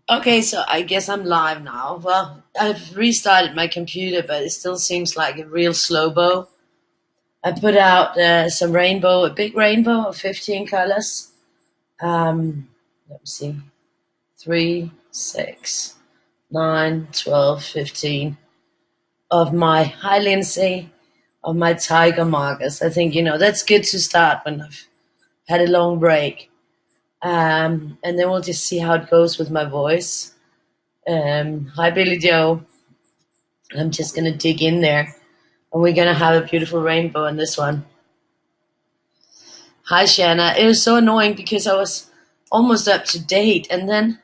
Okay, so I guess I'm live now. Well, I've restarted my computer, but it still seems like a real slow bow. I put out some rainbow, a big rainbow of 15 colors. Let me see. 3, 6, 9, 12, 15 of my high Lindsay, of my tiger markers. I think, that's good to start when I've had a long break. And then we'll just see how it goes with my voice. Hi, Billy Joe. I'm just going to dig in there. And we're going to have a beautiful rainbow in this one. Hi, Shanna. It was so annoying because I was almost up to date. And then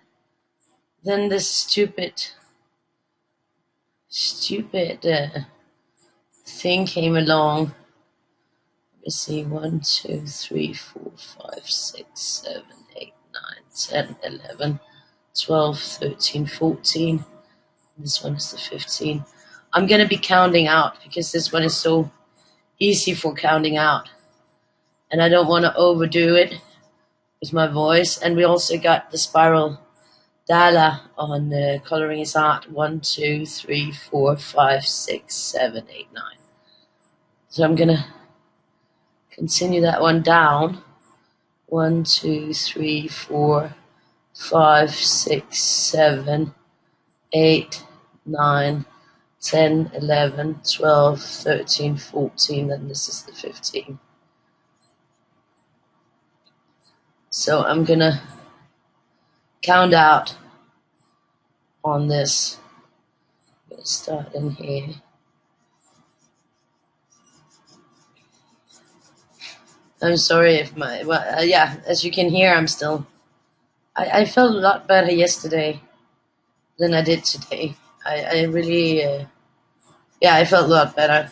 this stupid thing came along. Let me see. 1, 2, 3, 4, 5, 6, 7, 8, 9, 10, 11, 12, 13, 14. This one is the 15. I'm going to be counting out because this one is so easy for counting out. And I don't want to overdo it with my voice. And we also got the spiral Dala on Coloring His Art. 1, 2, 3, 4, 5, 6, 7, 8, 9. So I'm going to continue that one down. 1, 2, 3, 4, 5, 6, 7, 8, 9, 10, 11, 12, 13, 14, and this is the 15. So I'm going to count out on this. I'm going to start in here. I'm sorry if yeah, as you can hear, I felt a lot better yesterday than I did today. I really, yeah, I felt a lot better.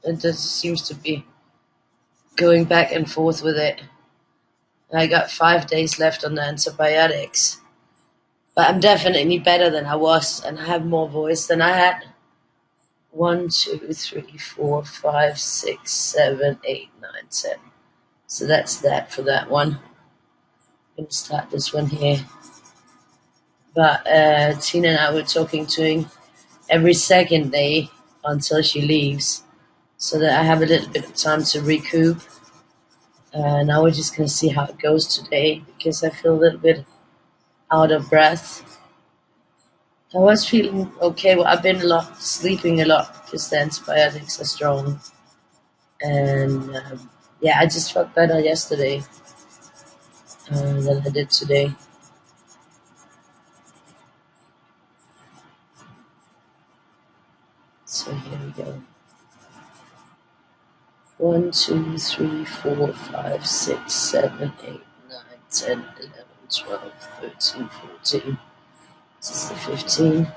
It just seems to be going back and forth with it. I got 5 days left on the antibiotics. But I'm definitely better than I was, and I have more voice than I had. 1, 2, 3, 4, 5, 6, 7, 8, 9, 10. So that's that for that one. I'm going to start this one here. But Tina and I were talking to him every second day until she leaves, so that I have a little bit of time to recoup. Now we're just going to see how it goes today, because I feel a little bit out of breath. I was feeling okay. Well, I've been sleeping a lot because the antibiotics are strong. And yeah, I just felt better yesterday than I did today. So here we go. 1, 2, 3, 4, 5, 6, 7, 8, 9, 10, 11, 12, 13, 14. This is the 15.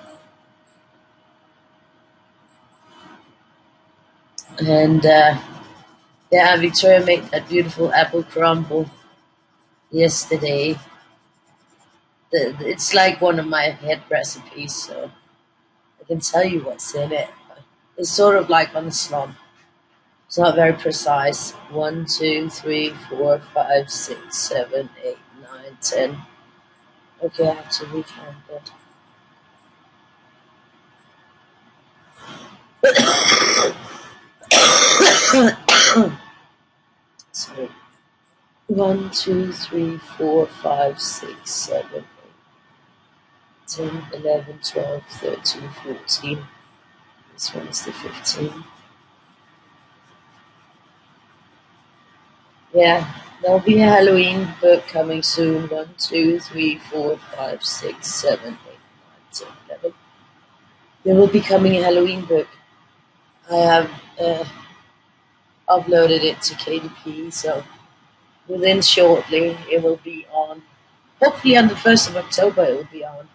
And yeah, Victoria made that beautiful apple crumble yesterday. It's like one of my head recipes, so I can tell you what's in it. It's sort of like on the slump. It's not very precise. 1, 2, 3, 4, 5, 6, 7, 8, 9, 10. Okay, I have to recount that. Sorry. 1, 2, 3, 4, 5, 6, 7, 8, 10, 11, 12, 13, 14. This one is the 15. Yeah, there'll be a Halloween book coming soon. 1, 2, 3, 4, 5, 6, 7, 8, 9, 10, 11. There will be coming a Halloween book. I have uploaded it to KDP, so within shortly it will be on. Hopefully on the 1st of October it will be on.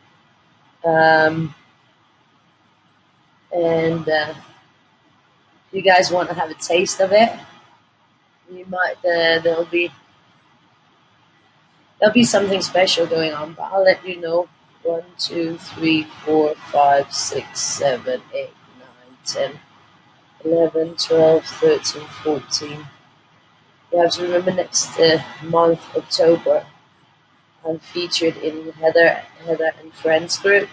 And if you guys want to have a taste of it, you might there'll be something special going on, but I'll let you know. 1, 2, 3, 4, 5, 6, 7, 8, 9, 10, 11, 12, 13, 14. You have to remember next month, October, I'm featured in Heather and Friends group.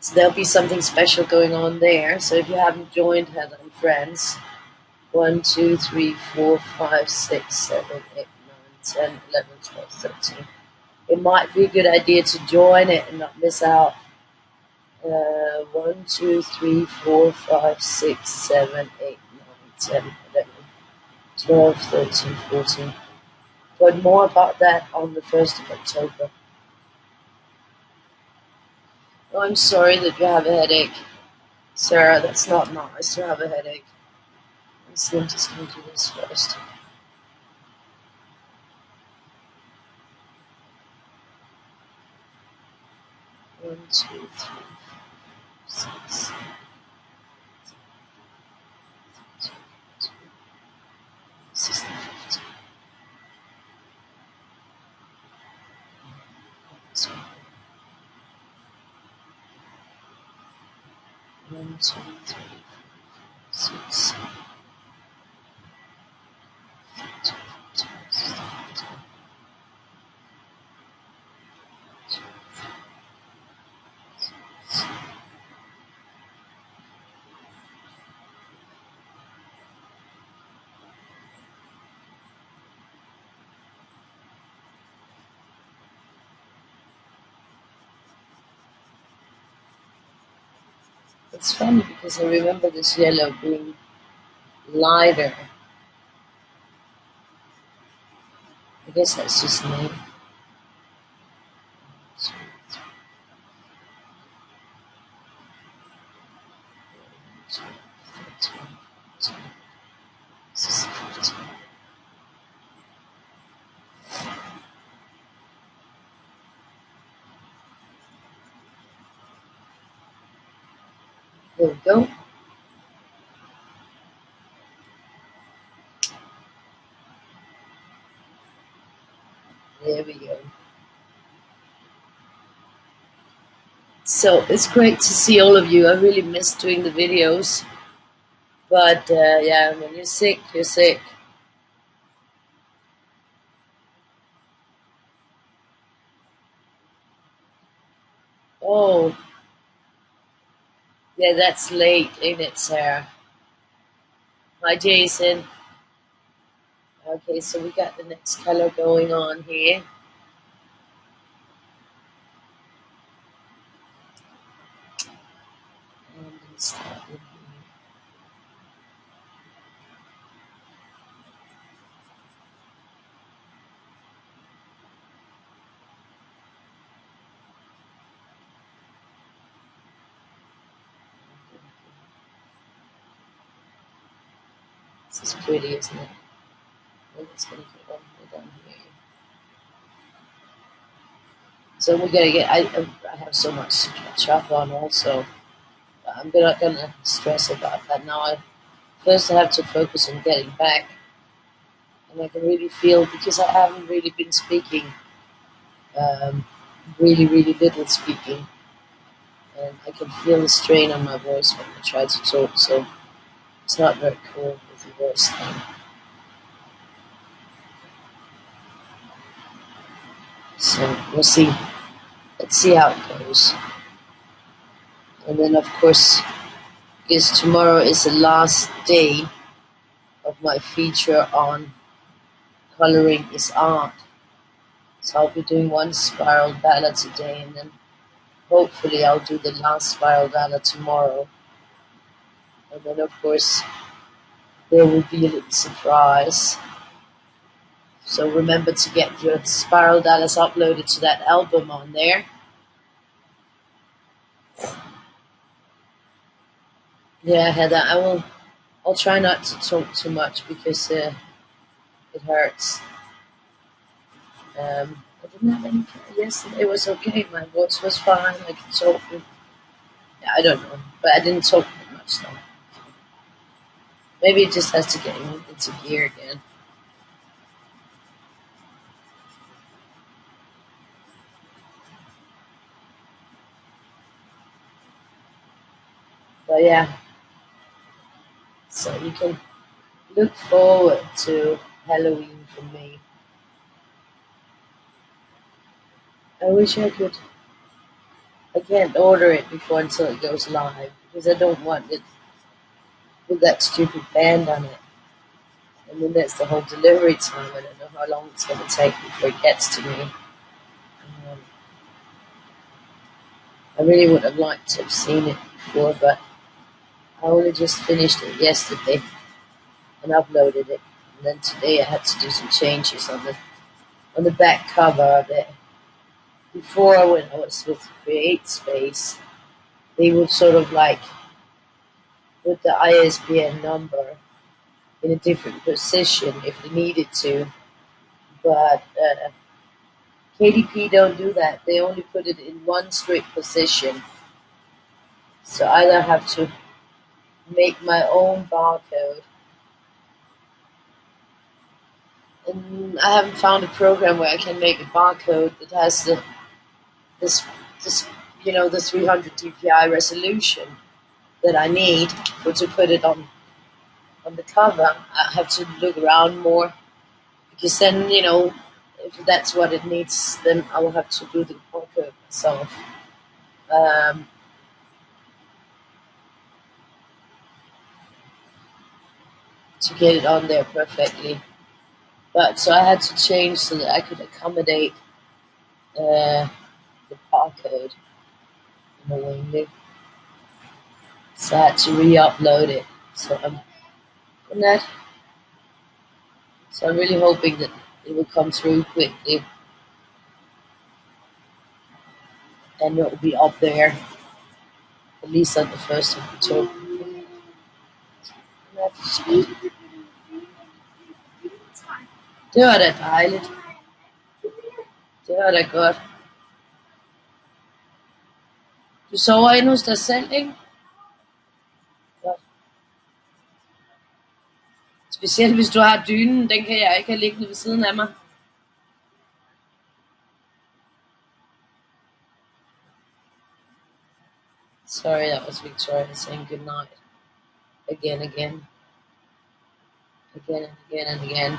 So there'll be something special going on there. So if you haven't joined Heather and Friends, 1, 2, 3, 4, 5, 6, 7, 8, 9, 10, 11, 12, 13. It might be a good idea to join it and not miss out. 1, 2, 3, 4, 5, 6, 7, 8, 9, 10, 11, 12, 13, 14. But more about that on the 1st of October. Oh, I'm sorry that you have a headache. Sarah, that's not nice to have a headache. I'm just going to do this first. 1, 2, 3, 6, 16, 15. 1, 2, 3, 6, 7, 8, 9, 10. It's funny because I remember this yellow being lighter. I guess that's just me. 15. There we go. There we go. So it's great to see all of you. I really miss doing the videos. But yeah, when you're sick, you're sick. Oh, yeah, that's late, ain't it, Sarah? Hi, Jason. Okay, so we got the next color going on here. And start with here. This is pretty, isn't it? And it's going to go all the way down here. So we're going to get, I have so much to catch up on also. I'm not going to stress about that now. First I have to focus on getting back. And I can really feel, because I haven't really been speaking, really, really little speaking. And I can feel the strain on my voice when I try to talk, so it's not very cool with the voice thing. So we'll see. Let's see how it goes. And then, of course, because tomorrow is the last day of my feature on coloring is art. So I'll be doing one spiral ballad today, and then hopefully I'll do the last spiral ballad tomorrow. And then, of course, there will be a little surprise. So remember to get your spiral dallas uploaded to that album on there. Yeah, Heather, I'll try not to talk too much because it hurts. I didn't have any. Yesterday was okay. My voice was fine. I could talk. Yeah, I don't know, but I didn't talk that much though. Maybe it just has to get into gear again. But yeah, so you can look forward to Halloween for me. I wish I can't order it before until it goes live because I don't want it with that stupid band on it. And then there's the whole delivery time. I don't know how long it's going to take before it gets to me. I really would have liked to have seen it before, but I only just finished it yesterday and uploaded it. And then today I had to do some changes on the back cover of it. Before, when I was with Create Space, they would sort of like put the ISBN number in a different position if they needed to, but KDP don't do that. They only put it in one strict position. So I either have to make my own barcode, and I haven't found a program where I can make a barcode that has this this the 300 dpi resolution that I need to put it on the cover. I have to look around more because then if that's what it needs, then I will have to do the barcode myself. Um, to get it on there perfectly. But so I had to change so that I could accommodate the barcode in the window. So I had to re-upload it. So I'm really hoping that it will come through quickly and it will be up there at least on the 1st of October. Det var da dejligt. Det var da godt. Du sover inde hos dig selv, ikke? Godt. Specielt hvis du har dynen, den kan jeg ikke have liggende ved siden af mig. Sorry, that was Victoria saying good night. Again and again and again.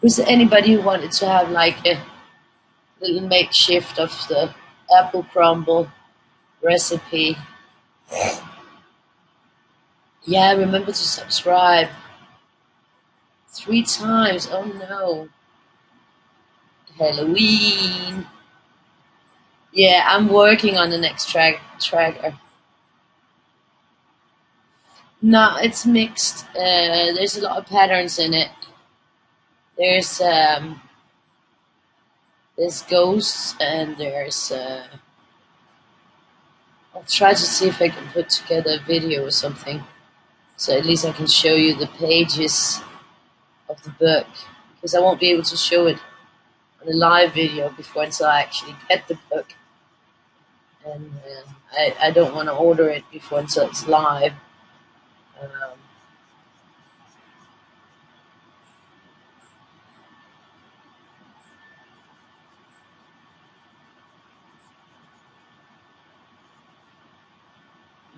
Was there anybody who wanted to have like a little makeshift of the apple crumble recipe? Yeah, remember to subscribe. 3 times. Oh no. Halloween. Yeah, I'm working on the next tracker. No, it's mixed. There's a lot of patterns in it. There's ghosts and there's I'll try to see if I can put together a video or something, so at least I can show you the pages of the book, because I won't be able to show it on a live video before until I actually get the book, and I don't want to order it before until it's live.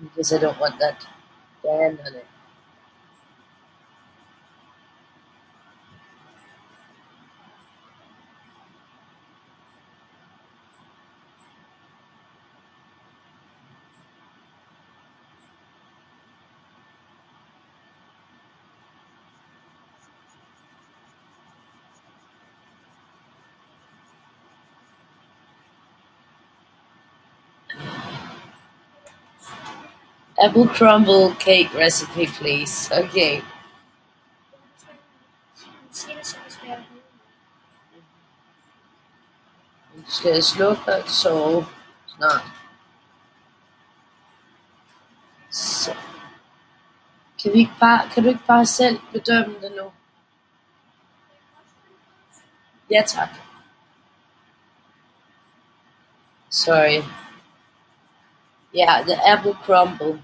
Because I don't want that band on it. Apple crumble cake recipe, please. Okay. Skal jeg slukke og sove snart? Så. Kan du ikke bare selv bedømme det nu? Ja, tak. Sorry. Yeah, the apple crumble.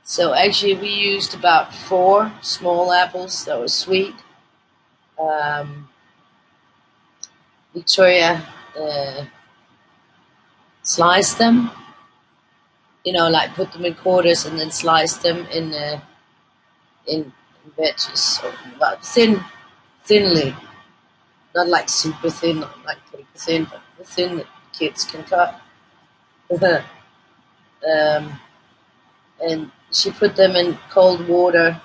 So actually we used about 4 small apples that were sweet. Victoria sliced them, like put them in quarters and then sliced them in veggies, or about thinly. Not like super thin, not like paper thin, but the thin that kids can cut. um, and she put them in cold water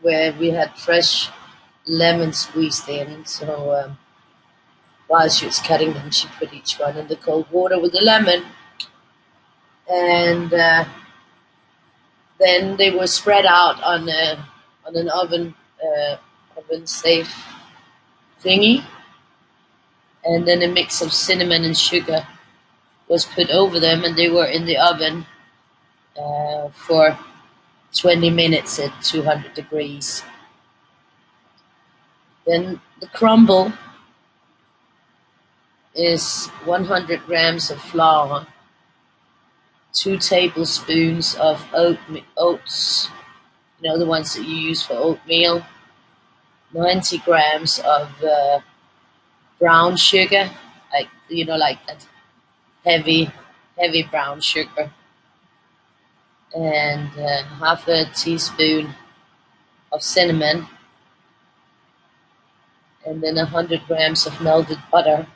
where we had fresh lemon squeezed in. So while she was cutting them, she put each one in the cold water with the lemon, and then they were spread out on an oven safe thingy, and then a mix of cinnamon and sugar was put over them, and they were in the oven for 20 minutes at 200 degrees. Then the crumble is 100 grams of flour, 2 tablespoons of oats, the ones that you use for oatmeal, 90 grams of brown sugar, like that heavy, heavy brown sugar, and half a teaspoon of cinnamon, and then 100 grams of melted butter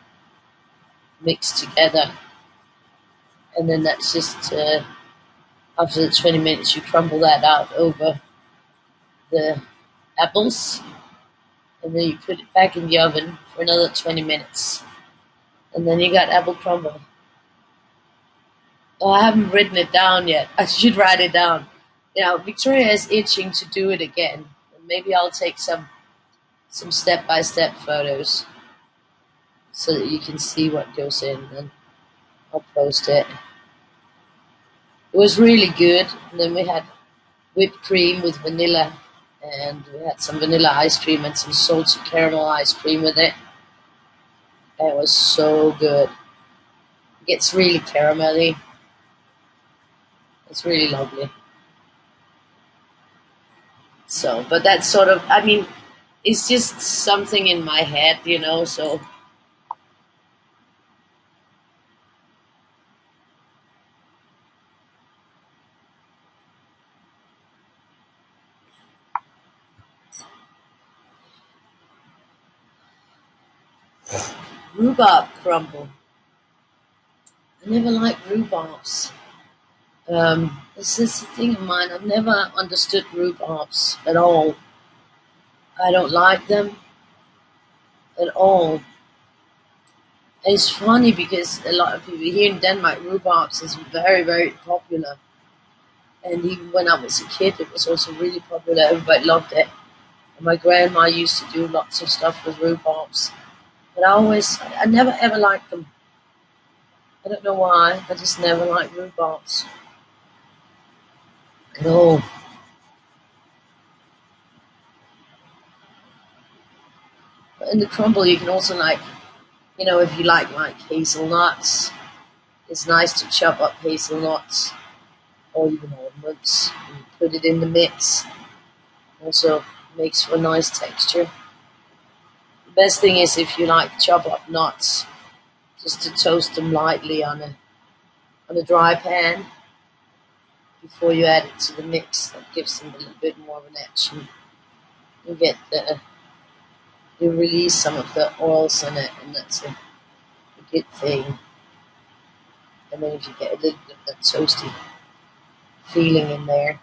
mixed together. And then that's just, after the 20 minutes, you crumble that out over the apples, and then you put it back in the oven for another 20 minutes. And then you got apple crumble. Oh, I haven't written it down yet. I should write it down. Victoria is itching to do it again. And maybe I'll take some step-by-step photos so that you can see what goes in, and I'll post it. It was really good. And then we had whipped cream with vanilla, and we had some vanilla ice cream and some salted caramel ice cream with it. It was so good. It gets really caramelly. It's really lovely. So, but that's sort of, it's just something in my head, so rhubarb crumble. I never liked rhubarbs. This is a thing of mine. I've never understood rhubarbs at all. I don't like them at all. And it's funny because a lot of people here in Denmark, rhubarbs is very, very popular. And even when I was a kid, it was also really popular. Everybody loved it. And my grandma used to do lots of stuff with rhubarbs. But I never ever liked them. I don't know why. I just never liked rhubarbs at all. But in the crumble, you can also if you like hazelnuts, it's nice to chop up hazelnuts or even almonds and put it in the mix. Also makes for a nice texture. The best thing is if you chop up nuts, just to toast them lightly on a dry pan before you add it to the mix. That gives them a little bit more of an edge, and you release some of the oils in it, and that's a good thing. And then if you get a little bit of that toasty feeling in there.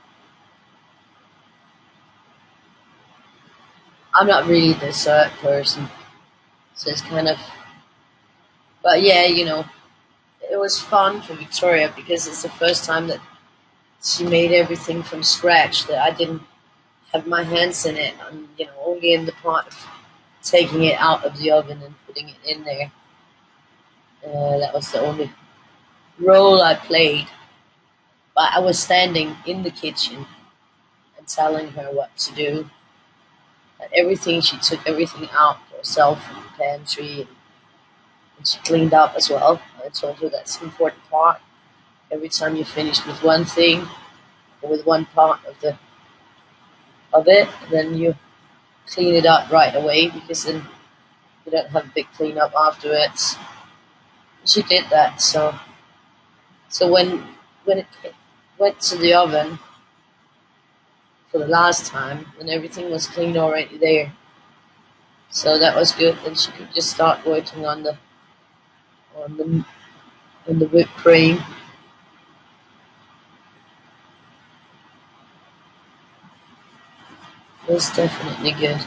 I'm not really a dessert person, so it's kind of, but yeah, it was fun for Victoria because it's the first time that she made everything from scratch, that I didn't have my hands in it. I'm, only in the part of taking it out of the oven and putting it in there. That was the only role I played. But I was standing in the kitchen and telling her what to do. And she took everything out herself from the pantry, and she cleaned up as well. I told her that's an important part. Every time you finish with one thing or with one part of it, then you clean it up right away, because then you don't have a big cleanup afterwards. She did that, so when it went to the oven for the last time, when everything was cleaned already there, So that was good. Then she could just start working on the on the whipped cream. It was definitely good.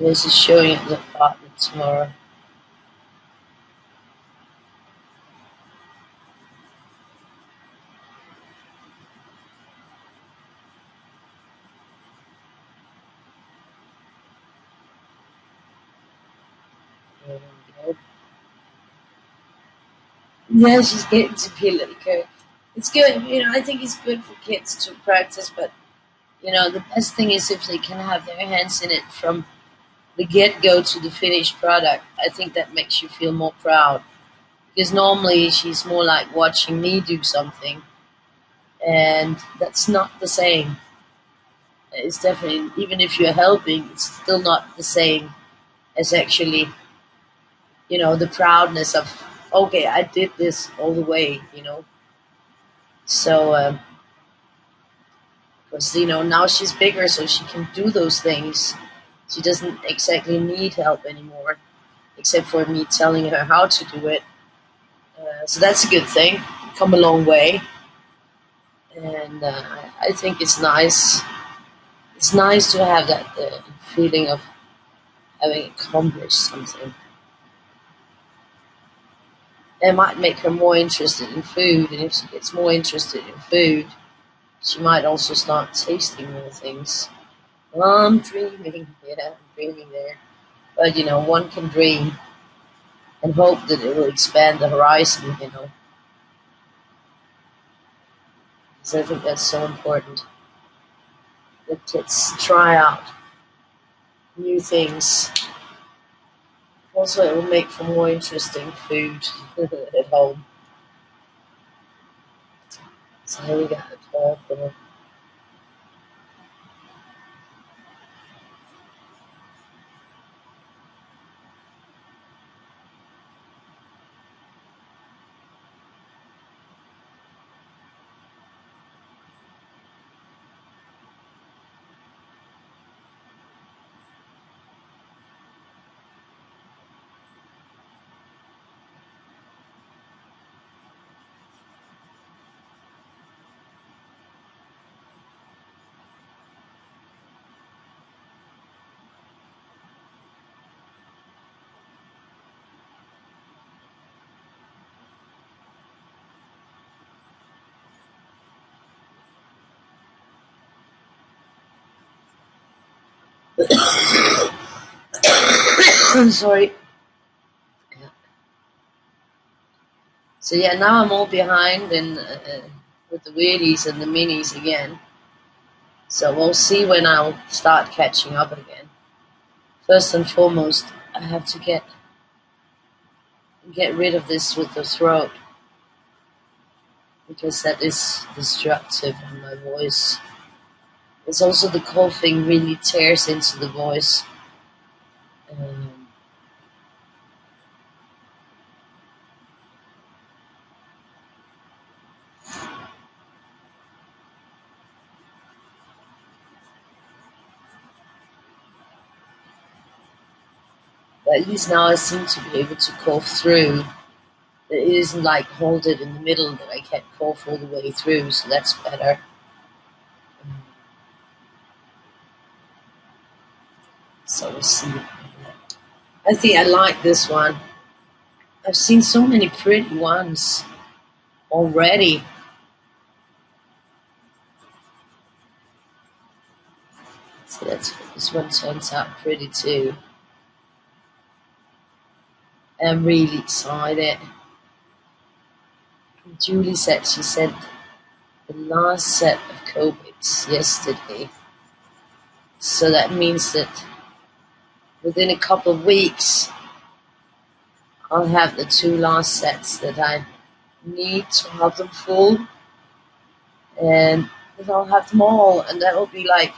This is showing at the apartment tomorrow. There we go. Yeah, she's getting to be a little girl. It's good, I think it's good for kids to practice, but the best thing is if they can have their hands in it from the get go to the finished product. I think that makes you feel more proud. Because normally she's more like watching me do something, and that's not the same. It's definitely, even if you're helping, it's still not the same as actually, the proudness of, okay, I did this all the way. So, because, now she's bigger, so she can do those things. She doesn't exactly need help anymore, except for me telling her how to do it. So that's a good thing. Come a long way, and I think it's nice. It's nice to have that feeling of having accomplished something. It might make her more interested in food, and if she gets more interested in food, she might also start tasting more things. Well, I'm dreaming, yeah, I'm dreaming there. But one can dream and hope that it will expand the horizon. Because I think that's so important. That kids try out new things. Also, it will make for more interesting food at home. So here we got the I'm sorry. So yeah, now I'm all behind and with the weirdies and the minis again. So we'll see when I'll start catching up again. First and foremost, I have to get rid of this with the throat because that is destructive on my voice. It's also the coughing really tears into the voice. Um, but at least now I seem to be able to cough through. It isn't like halted in the middle that I can't cough all the way through, so that's better. So we'll see. I think I like this one. I've seen so many pretty ones already. So this one turns out pretty too. I'm really excited. Julie said she sent the last set of Copics yesterday. So that means that within a couple of weeks, I'll have the two last sets that I need to have them full. And I'll have them all. And that will be like,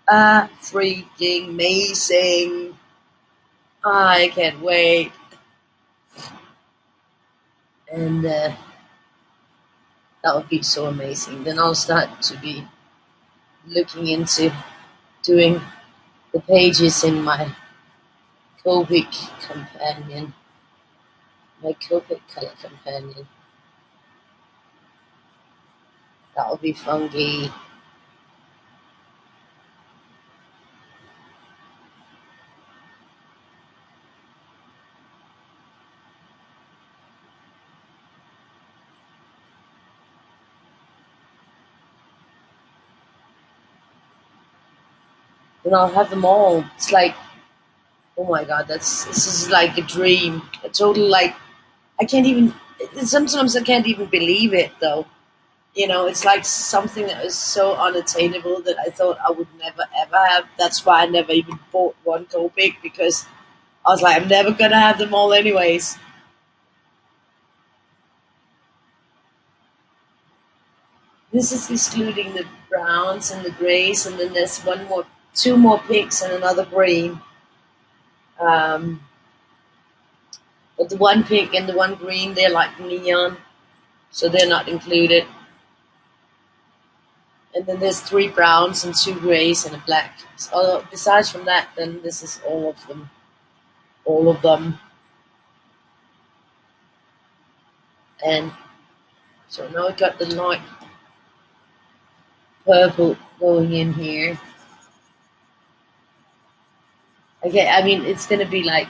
freaking amazing. I can't wait. And That would be so amazing. Then I'll start to be looking into doing the pages in my Copic companion, my Copic color companion. That would be funky. Then I'll have them all. It's like, oh my god, this is like a dream. A total like I can't even. Sometimes I can't even believe it though. You know, it's like something that was so unattainable that I thought I would never ever have. That's why I never even bought one Copic because I was like, I'm never gonna have them all anyways. This is excluding the browns and the grays, and then there's two more pinks and another green. Um, but the one pink and the one green, they're like neon, so they're not included. And then there's three browns and two grays and a black. So besides from that, then this is all of them. All of them. And so now I got the light purple going in here. Okay, I mean, it's gonna be like,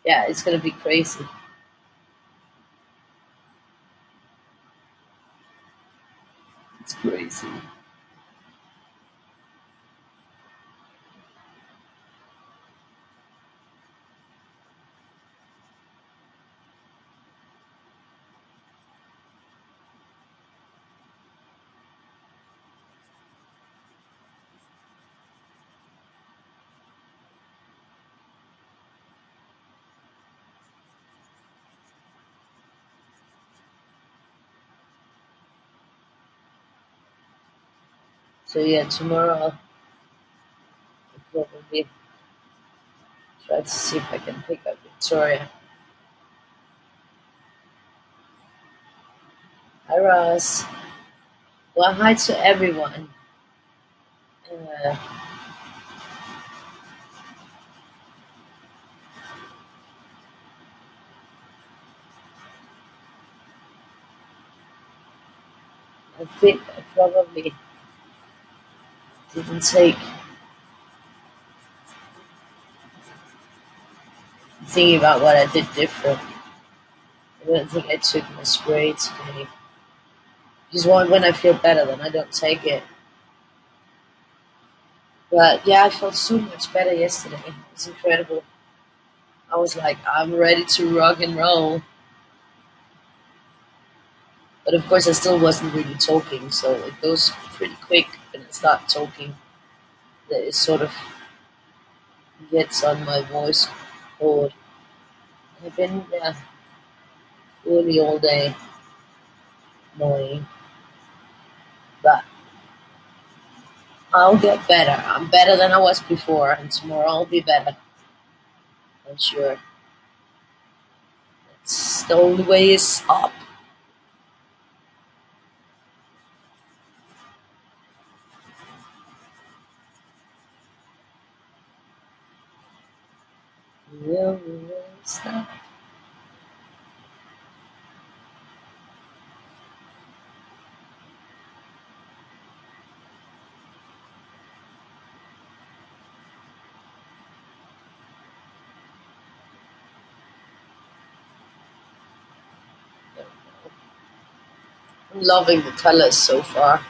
yeah, it's gonna be crazy. It's crazy. So yeah, tomorrow I'll probably try to see if I can pick up Victoria. Hi Ross. Well, hi to everyone. Uh, I think I probably didn't take thinking about what I did different. I don't think I took my spray today. Because when I feel better, then I don't take it. But yeah, I felt so much better yesterday. It's incredible. I was like, I'm ready to rock and roll. But of course, I still wasn't really talking, so it goes pretty quick when I start talking. That it sort of gets on my voice cord. I've been really all day annoying, but I'll get better. I'm better than I was before, and tomorrow I'll be better. I'm sure. It's the only way is up. Will stop. I'm loving the colors so far.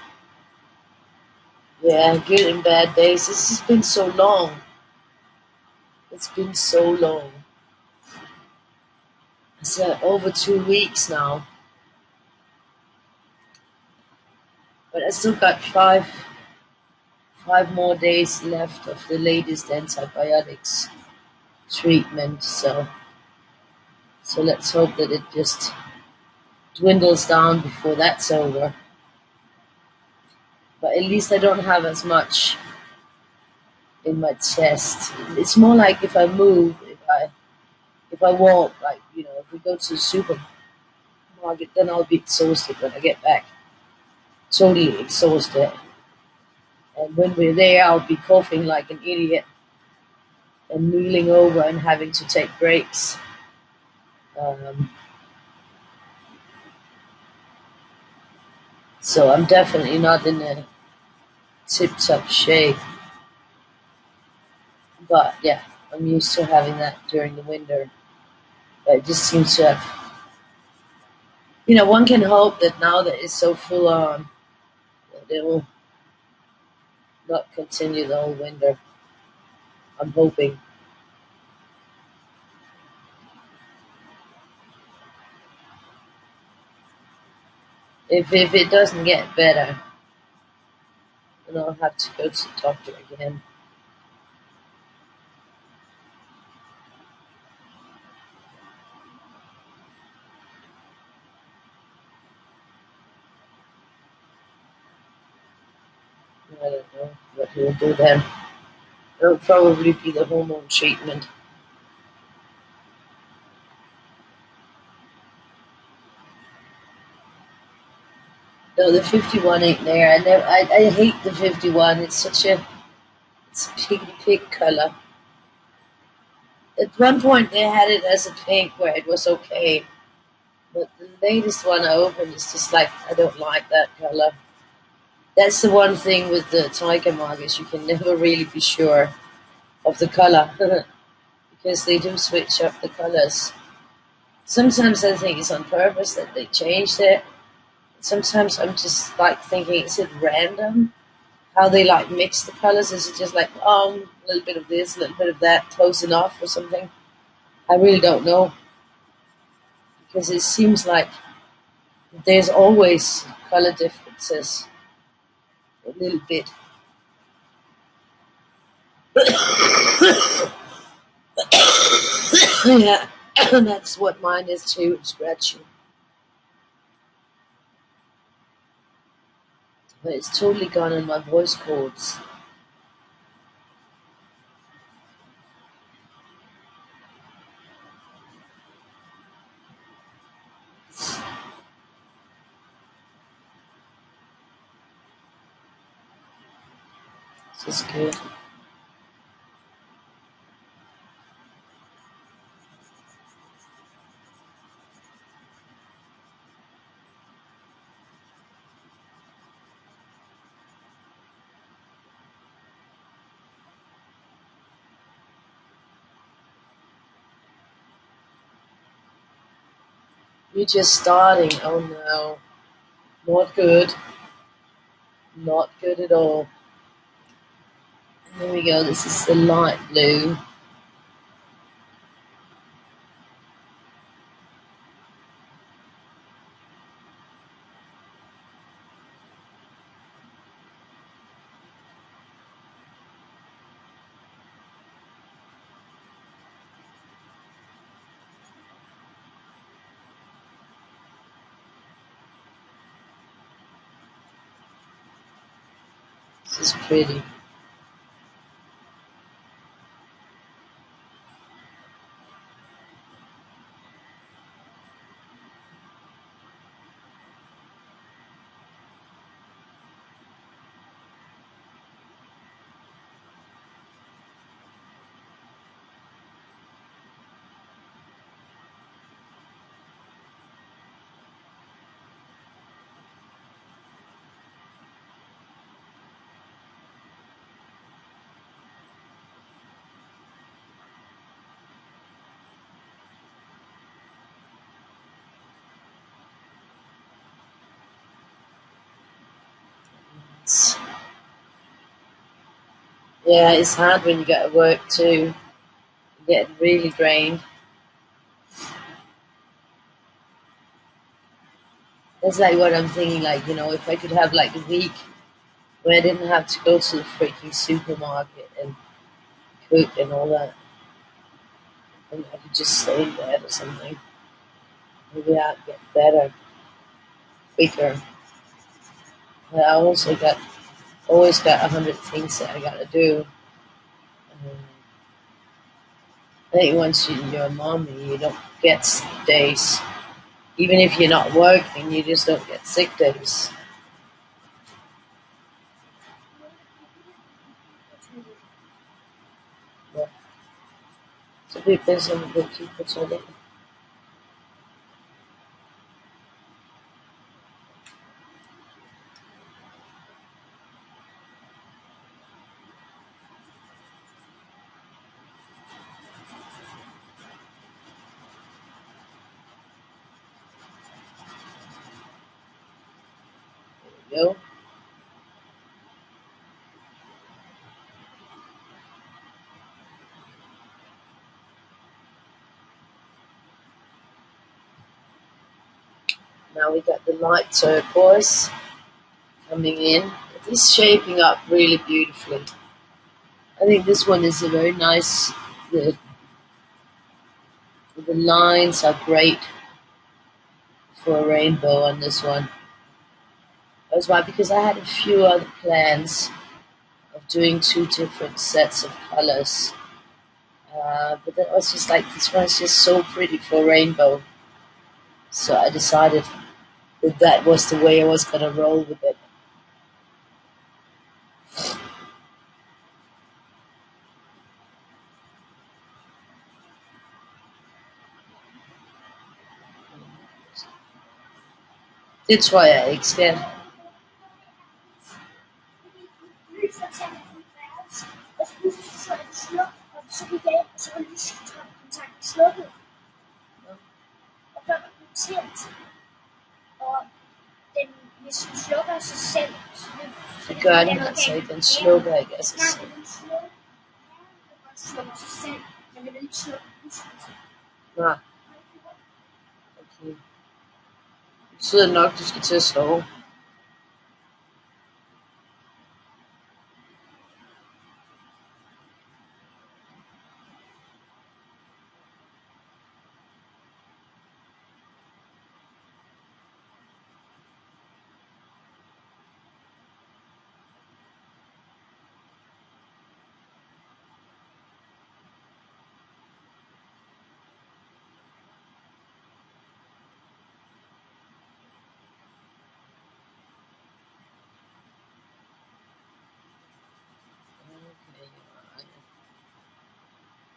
Yeah, good and bad days. This has been so long. It's been so long. It's over 2 weeks now. But I still got five more days left of the latest antibiotics treatment. So let's hope that it just dwindles down before that's over. But at least I don't have as much in my chest. It's more like if I move, if I walk, like if we go to the supermarket then I'll be exhausted when I get back. Totally exhausted. And when we're there, I'll be coughing like an idiot and kneeling over and having to take breaks. Um, so I'm definitely not in a tip-top shape. But yeah, I'm used to having that during the winter. But it just seems to have, one can hope that now that it's so full on, that it will not continue the whole winter. I'm hoping. If it doesn't get better, then I'll have to go to the doctor again. I don't know what he'll do then. It'll probably be the hormone treatment. No, the 51 ain't there. I hate the 51. It's a pink color. At one point they had it as a pink where it was okay, but the latest one I opened is just like I don't like that color. That's the one thing with the tiger markers, you can never really be sure of the color because they do switch up the colors. Sometimes I think it's on purpose that they changed it. Sometimes I'm just like thinking, is it random how they like mix the colors? Is it just like, a little bit of this, a little bit of that, close enough or something? I really don't know because it seems like there's always color differences a little bit. Yeah, and that's what mine is too, scratchy. But it's totally gone in my voice cords. This is good. You're just starting. Oh no. Not good. Not good at all. There we go. This is the light blue. This is pretty. Yeah, it's hard when you go to work too. You get really drained. That's like what I'm thinking, like, if I could have like a week where I didn't have to go to the freaking supermarket and cook and all that, and I could just stay in bed or something. Maybe I'd get better, quicker. But I also always got 100 things that I gotta do. Um, I think once you're a mommy, you don't get days. Even if you're not working, you just don't get sick days. Yeah. Så det är som det tycker så det. Jo. Now we got the light turquoise coming in. It is shaping up really beautifully. I think this one is a very nice. The the lines are great for a rainbow on this one. That's why, because I had a few other plans of doing two different sets of colors. But that was just like, this one's just so pretty for a rainbow. So I decided that that was the way I was gonna roll with it. Det tror jeg ikke skal. Det gør den altså ikke. Den slukker ikke af sig selv. Nej, okay. Det betyder nok, du skal til at sove.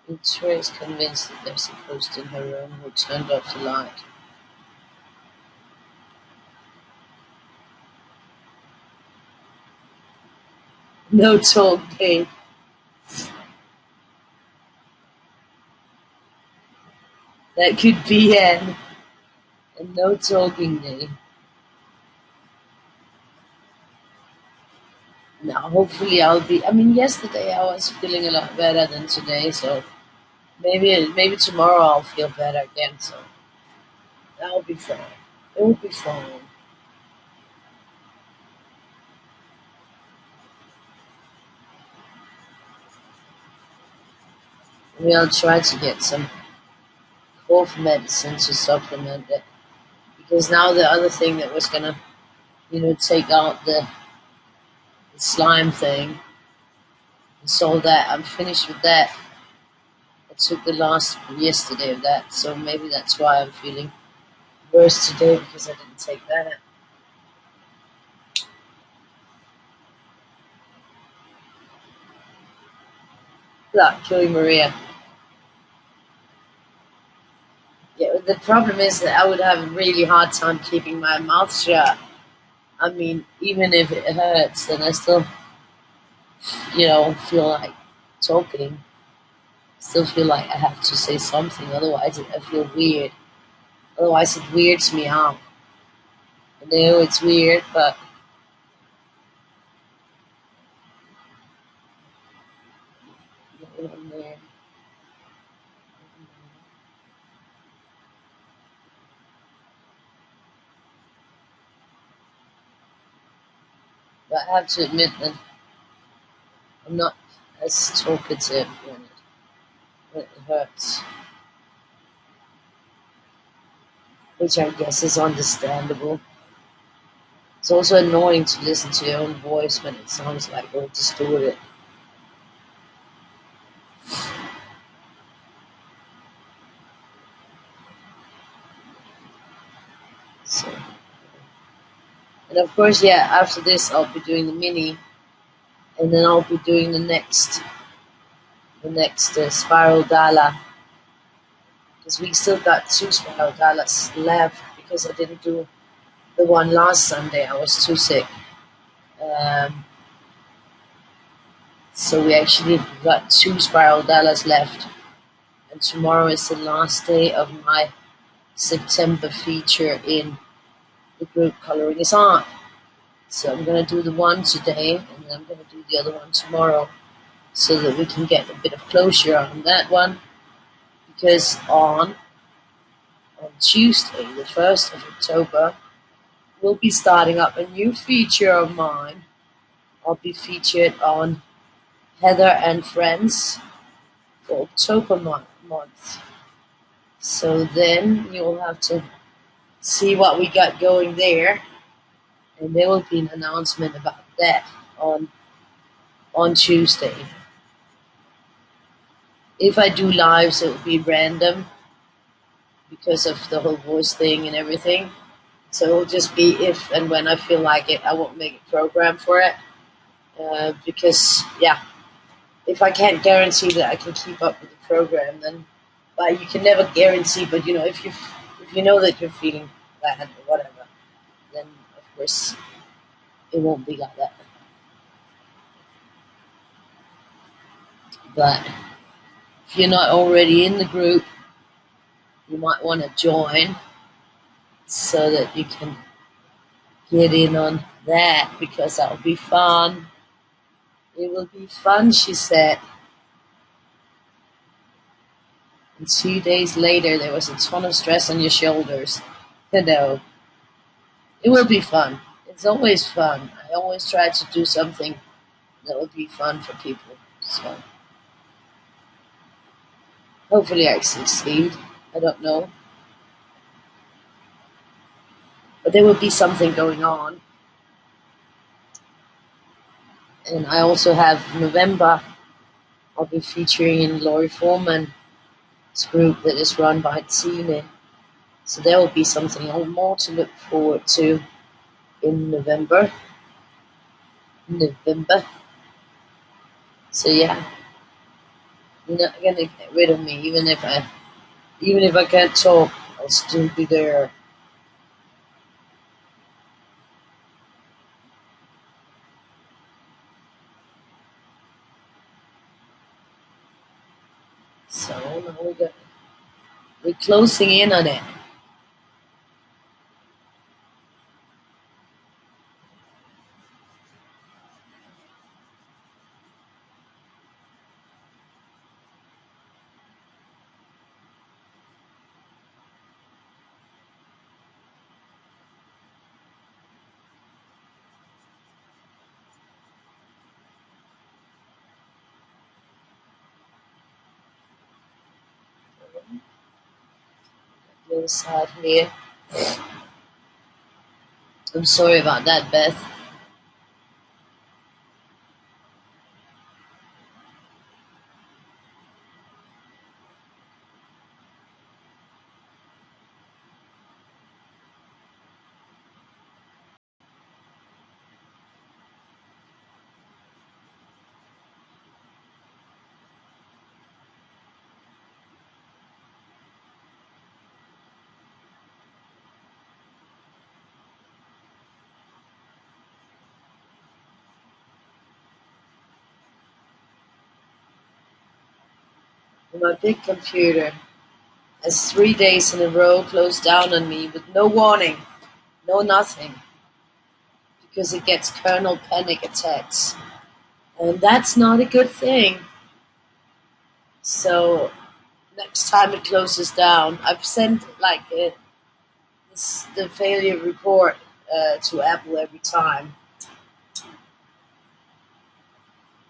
Victoria is convinced that there's a ghost in her room who turned off the light. No talk day. That could be a no talking day. Now, hopefully, I'll be. I mean, yesterday I was feeling a lot better than today, so maybe tomorrow I'll feel better again. So that'll be fine. It will be fine. We'll try to get some cough medicine to supplement it, because now the other thing that was gonna, take out the slime thing, and so that I'm finished with that. I took the last yesterday of that, so maybe that's why I'm feeling worse today, because I didn't take that. That killing Maria. Yeah, the problem is that I would have a really hard time keeping my mouth shut. I mean, even if it hurts, then I still, feel like talking. Still feel like I have to say something, otherwise I feel weird. Otherwise it weirds me out. I know it's weird, but but I have to admit that I'm not as talkative when it hurts, which I guess is understandable. It's also annoying to listen to your own voice when it sounds like all distorted. So, and of course, yeah, after this, I'll be doing the mini, and then I'll be doing the next spiral dala, because we still got two spiral dalas left because I didn't do the one last Sunday. I was too sick. Um, so we actually got two spiral dalas left, and tomorrow is the last day of my September feature in the group Coloring is Art. So I'm going to do the one today, and then I'm going to do the other one tomorrow, so that we can get a bit of closure on that one. Because on Tuesday, the 1st of October, we'll be starting up a new feature of mine. I'll be featured on Heather and Friends for October month. So then you'll have to see what we got going there, and there will be an announcement about that on Tuesday. If I do lives, it will be random because of the whole voice thing and everything. So it'll just be if and when I feel like it. I won't make a program for it because, yeah, if I can't guarantee that I can keep up with the program, then, well, you can never guarantee. But if you know that you're feeling bad or whatever, then of course it won't be like that. But if you're not already in the group, you might want to join so that you can get in on that, because that will be fun. It will be fun, she said. And 2 days later, there was a ton of stress on your shoulders. No, it will be fun. It's always fun. I always try to do something that will be fun for people. So hopefully I succeed. I don't know. But there will be something going on. And I also have November. I'll be featuring in Laurie Foreman's group that is run by Tine. So there will be something more to look forward to in November. So yeah, you're not gonna get rid of me, even if I can't talk, I'll still be there. So now we're closing in on it. The other side here. I'm sorry about that, Beth. And my big computer has 3 days in a row closed down on me with no warning, no nothing, because it gets kernel panic attacks. And that's not a good thing. So next time it closes down, I've sent the failure report to Apple every time.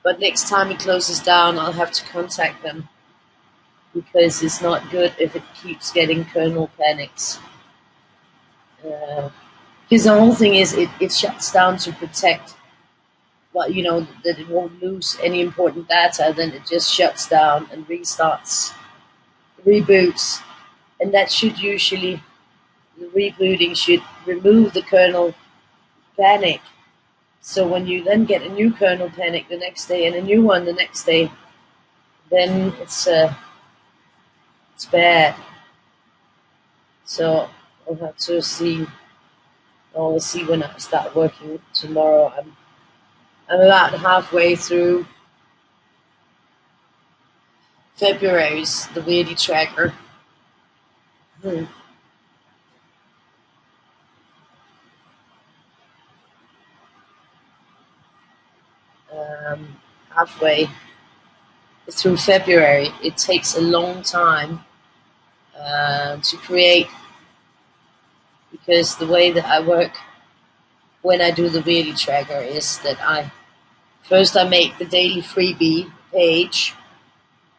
But next time it closes down, I'll have to contact them, because it's not good if it keeps getting kernel panics. Because the whole thing is it shuts down to protect, well, that it won't lose any important data. Then it just shuts down and restarts, reboots, and that should usually the rebooting should remove the kernel panic. So when you then get a new kernel panic the next day and a new one the next day, then it's bad. So I'll have to see. I'll see when I start working tomorrow. I'm about halfway through February's the Weirdie tracker. Hmm. Halfway through February. It takes a long time to create because the way that I work when I do the Weirdie tracker is that I make the daily freebie page,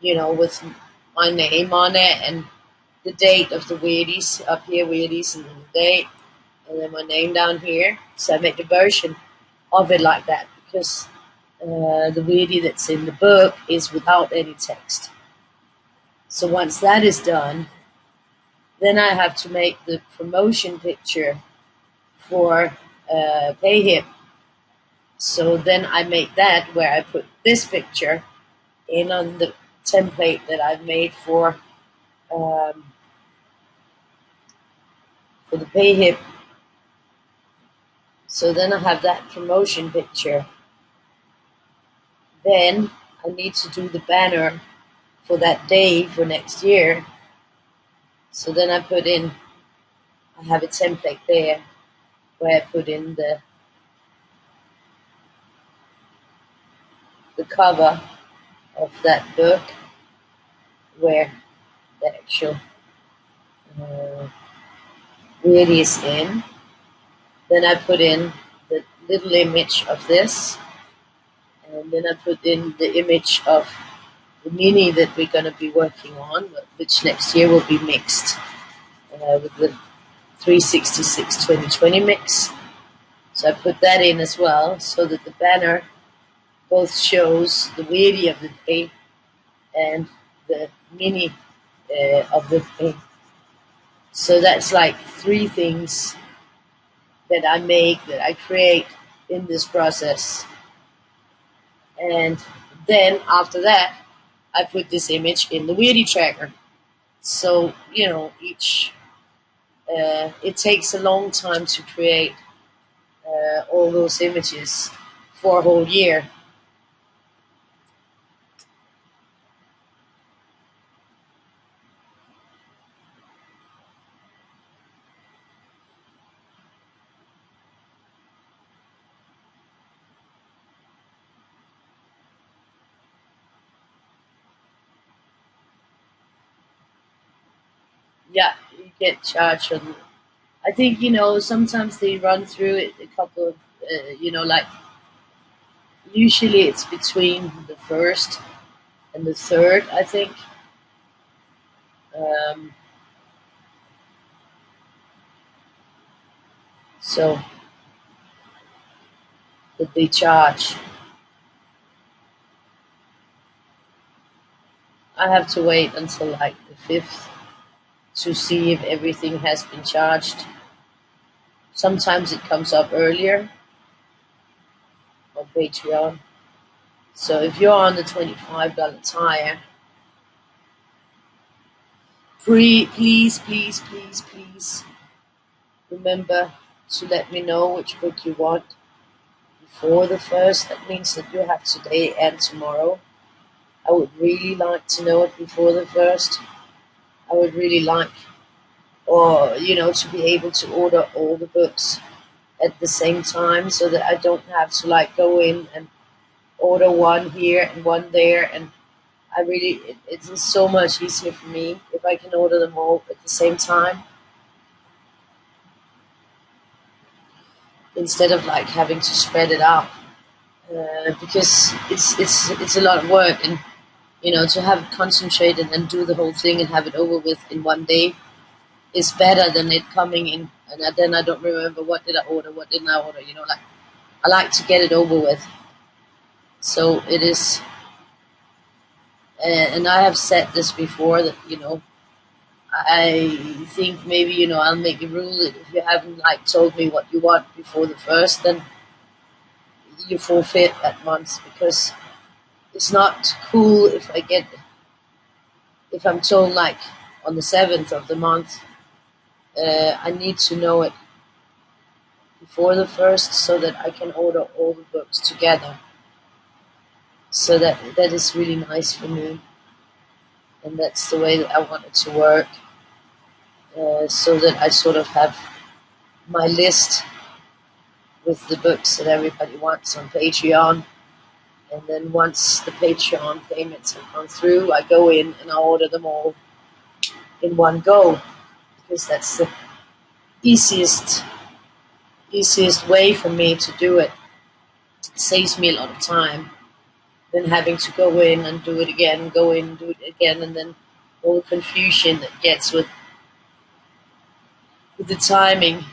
with my name on it and the date of the Weirdies up here, Weirdies, and then the date, and then my name down here. So I make a version of it like that because the Weirdie that's in the book is without any text. So once that is done, then I have to make the promotion picture for PayHip. So then I make that where I put this picture in on the template that I've made for the PayHip. So then I have that promotion picture. Then I need to do the banner for that day for next year. So then I have a template there where I put in the cover of that book where the actual Weirdie is in. Then I put in the little image of this, and then I put in the image of the mini that we're going to be working on, which next year will be mixed with the 366 2020 mix. So I put that in as well, so that the banner both shows the Weirdie of the day and the mini of the day. So that's like three things that I create in this process. And then after that, I put this image in the Weirdie tracker. So, it takes a long time to create all those images for a whole year. Yeah, you get charged on. I think sometimes they run through it a couple of like usually it's between the first and the third. I think. Um, so that they charge. I have to wait until like the fifth to see if everything has been charged. Sometimes it comes up earlier on Patreon. So if you're on the $25 tier, please, please, please, please remember to let me know which book you want before the first. That means that you have today and tomorrow. I would really like to know it before the first. I would really like, or to be able to order all the books at the same time so that I don't have to like go in and order one here and one there. And it's so much easier for me if I can order them all at the same time instead of like having to spread it out because it's a lot of work. And to have it concentrated and do the whole thing and have it over with in one day is better than it coming in and then I don't remember what did I order, what didn't I order. Like I like to get it over with. So it is, and I have said this before that I think maybe, I'll make a rule that if you haven't like told me what you want before the first, then you forfeit that month, because it's not cool if I'm told like on the 7th of the month. I need to know it before the first so that I can order all the books together. So that is really nice for me, and that's the way that I want it to work. So that I sort of have my list with the books that everybody wants on Patreon, and then once the Patreon payments have gone through, I go in and I order them all in one go, because that's the easiest way for me to do it. It saves me a lot of time than having to go in and do it again, go in and do it again, and then all the confusion that gets with the timing.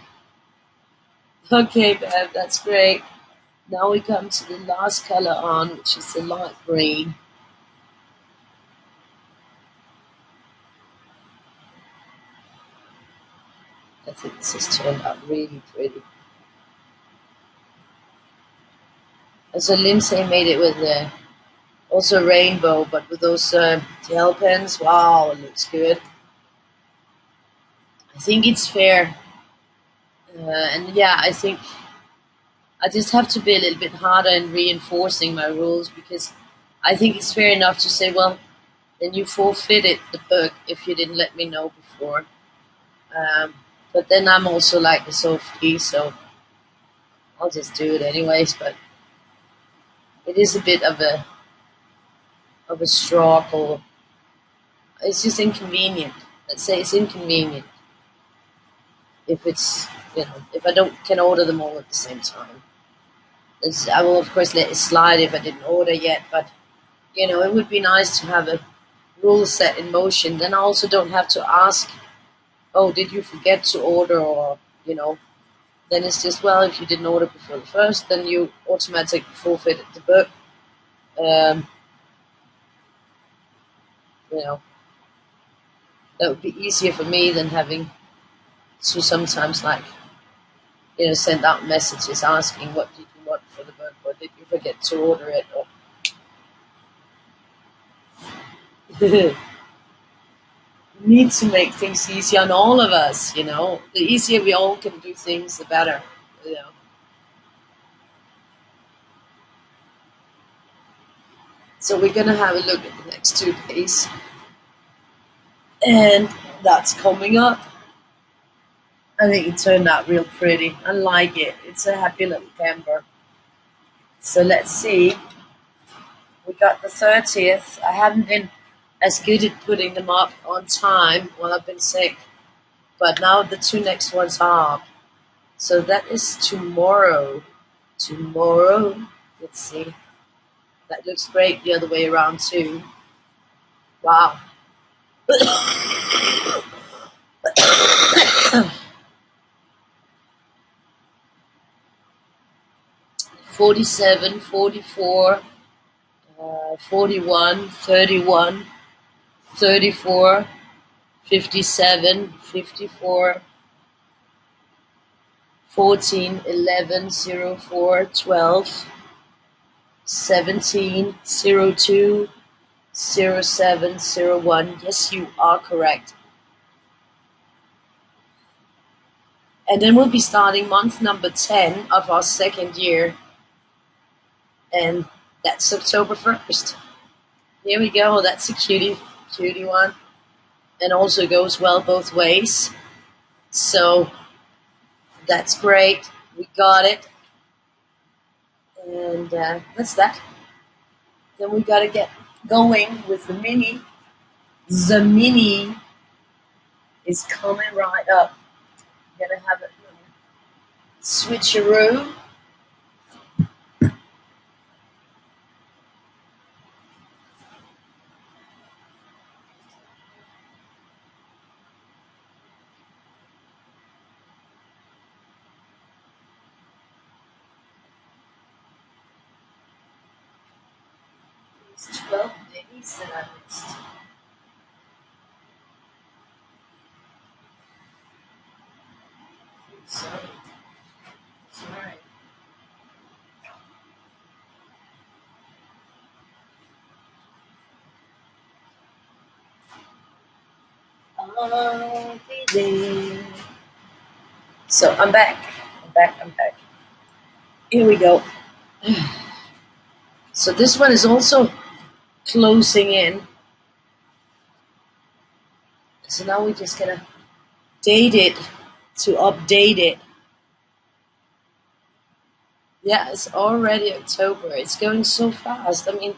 Okay, Bev, that's great. Now we come to the last color on, which is the light green. I think this has turned out really pretty. And so Lindsay made it with also rainbow, but with those gel pens. Wow, it looks good. I think it's fair. And yeah, I think I just have to be a little bit harder in reinforcing my rules, because I think it's fair enough to say, well, then you forfeited the book if you didn't let me know before. But then I'm also like a Sophie, so I'll just do it anyways. But it is a bit of a struggle. It's just inconvenient. Let's say it's inconvenient if it's if I don't can order them all at the same time. I will of course let it slide if I didn't order yet, but it would be nice to have a rule set in motion. Then I also don't have to ask, oh, did you forget to order, or then it's just, well, if you didn't order before the first, then you automatically forfeited the book. Um, you know, that would be easier for me than having to sometimes send out messages asking what did you want for the book, or did you forget to order it, or need to make things easier on all of us. The easier we all can do things, the better. You know. So we're gonna have a look at the next 2 days, and that's coming up. I think it turned out real pretty. I like it. It's a happy little camper. So let's see. We got the 30th. I haven't been as good at putting them up on time while I've been sick, but now the 2 next ones are up. So that is tomorrow. Tomorrow. Let's see. That looks great the other way around too. Wow. 47, 44, 41, 31, 34, 57, 54, 14, 11, 04, 12, 17, 02, 07, 01. Yes, you are correct. And then we'll be starting month number 10 of our second year. And that's October 1st. Here we go. That's a cutie one. And also goes well both ways. So that's great. We got it. And that's that. Then we got to get going with the mini. The mini is coming right up. Gonna have a switcheroo. It's 12 days that I missed. Sorry. Sorry. I'll be there. So I'm back. I'm back. Here we go. So this one is also closing in. So now we're just gonna date it to update it. Yeah, it's already October. It's going so fast. I mean,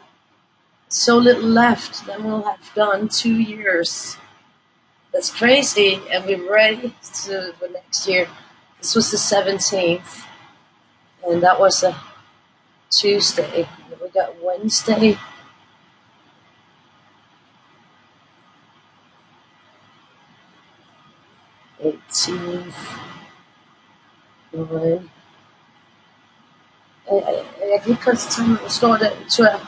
so little left. Then we'll have done 2 years. That's crazy. And we're ready for next year. This was the 17th. And that was a Tuesday. And we got Wednesday. 18th. Jeg kan ikke koncentrere mig, hvor står det, tror jeg.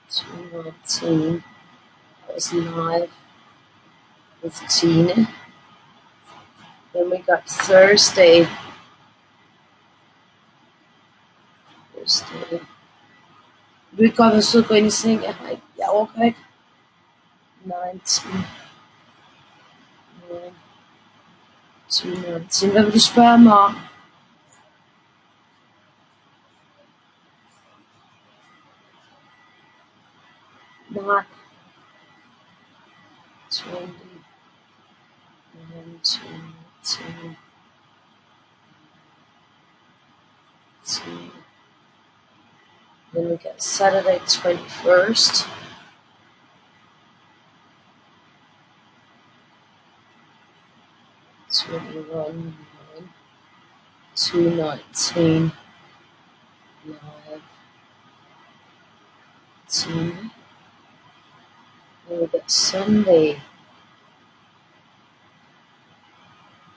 219. I was live with Tina. Then we got Thursday. Vi kan godt så gå ind i seng. Jeg orker ikke. 19. 219. Hvad vil du spørge mig om? Nej. 20. 219. 10. Then we got Saturday 21st. 21. 219. Live. 10. Then we got Sunday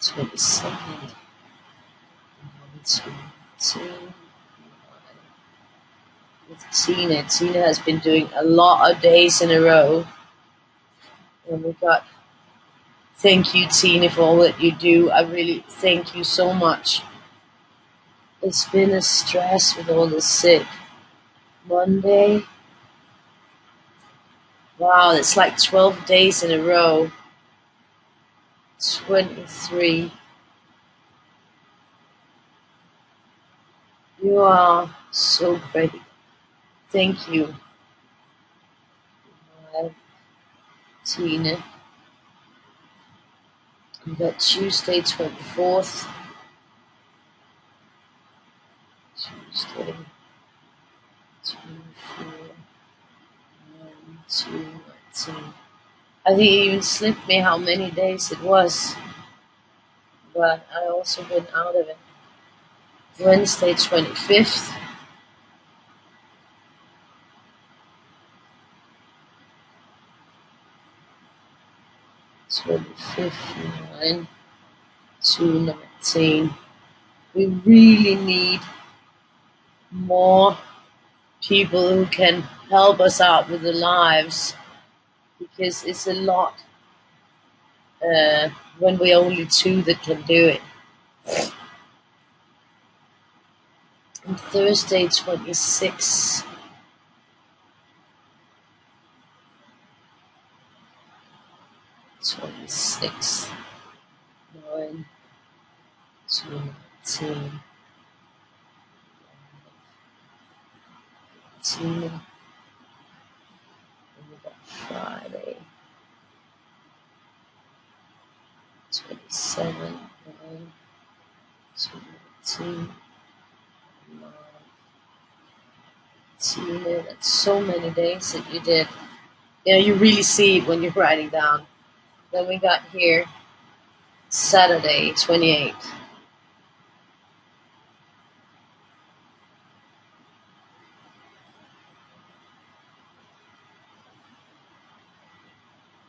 22nd. 219. With Tina. Tina has been doing a lot of days in a row. And we got, thank you, Tina, for all that you do. I really thank you so much. It's been a stress with all the sick. Monday. Wow, it's like 12 days in a row. 23. You are so great. Thank you. Tina. We got Tuesday 24th. Tuesday 24. 219. I think it even slipped me how many days it was. But I also been out of it. Wednesday 25th. 25th, 219. We really need more people who can help us out with the lives, because it's a lot when we're only two that can do it. And Thursday 26. 26. 9. 219. 18. And we got Friday 27. 9. 219. 9. Tina, that's so many days that you did. You know, you really see it when you're writing down. Then we got here Saturday 28.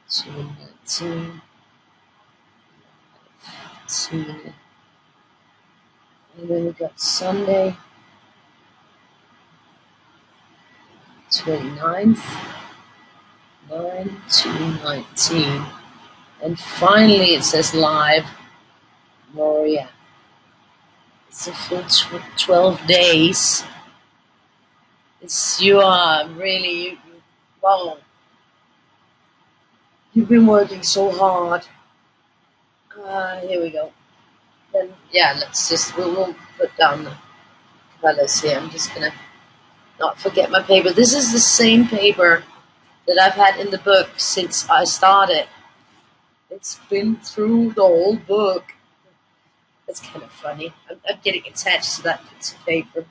219. 2. And then we got Sunday 29th. 9 to 19. And finally it says live. Moria. It's a full 12 days. You are really, wow, you've been working so hard. Here we go. Then, yeah, we'll put down the colors here. I'm just gonna not forget my paper. This is the same paper that I've had in the book since I started. It's been through the whole book. That's kind of funny. I'm getting attached to that piece of paper.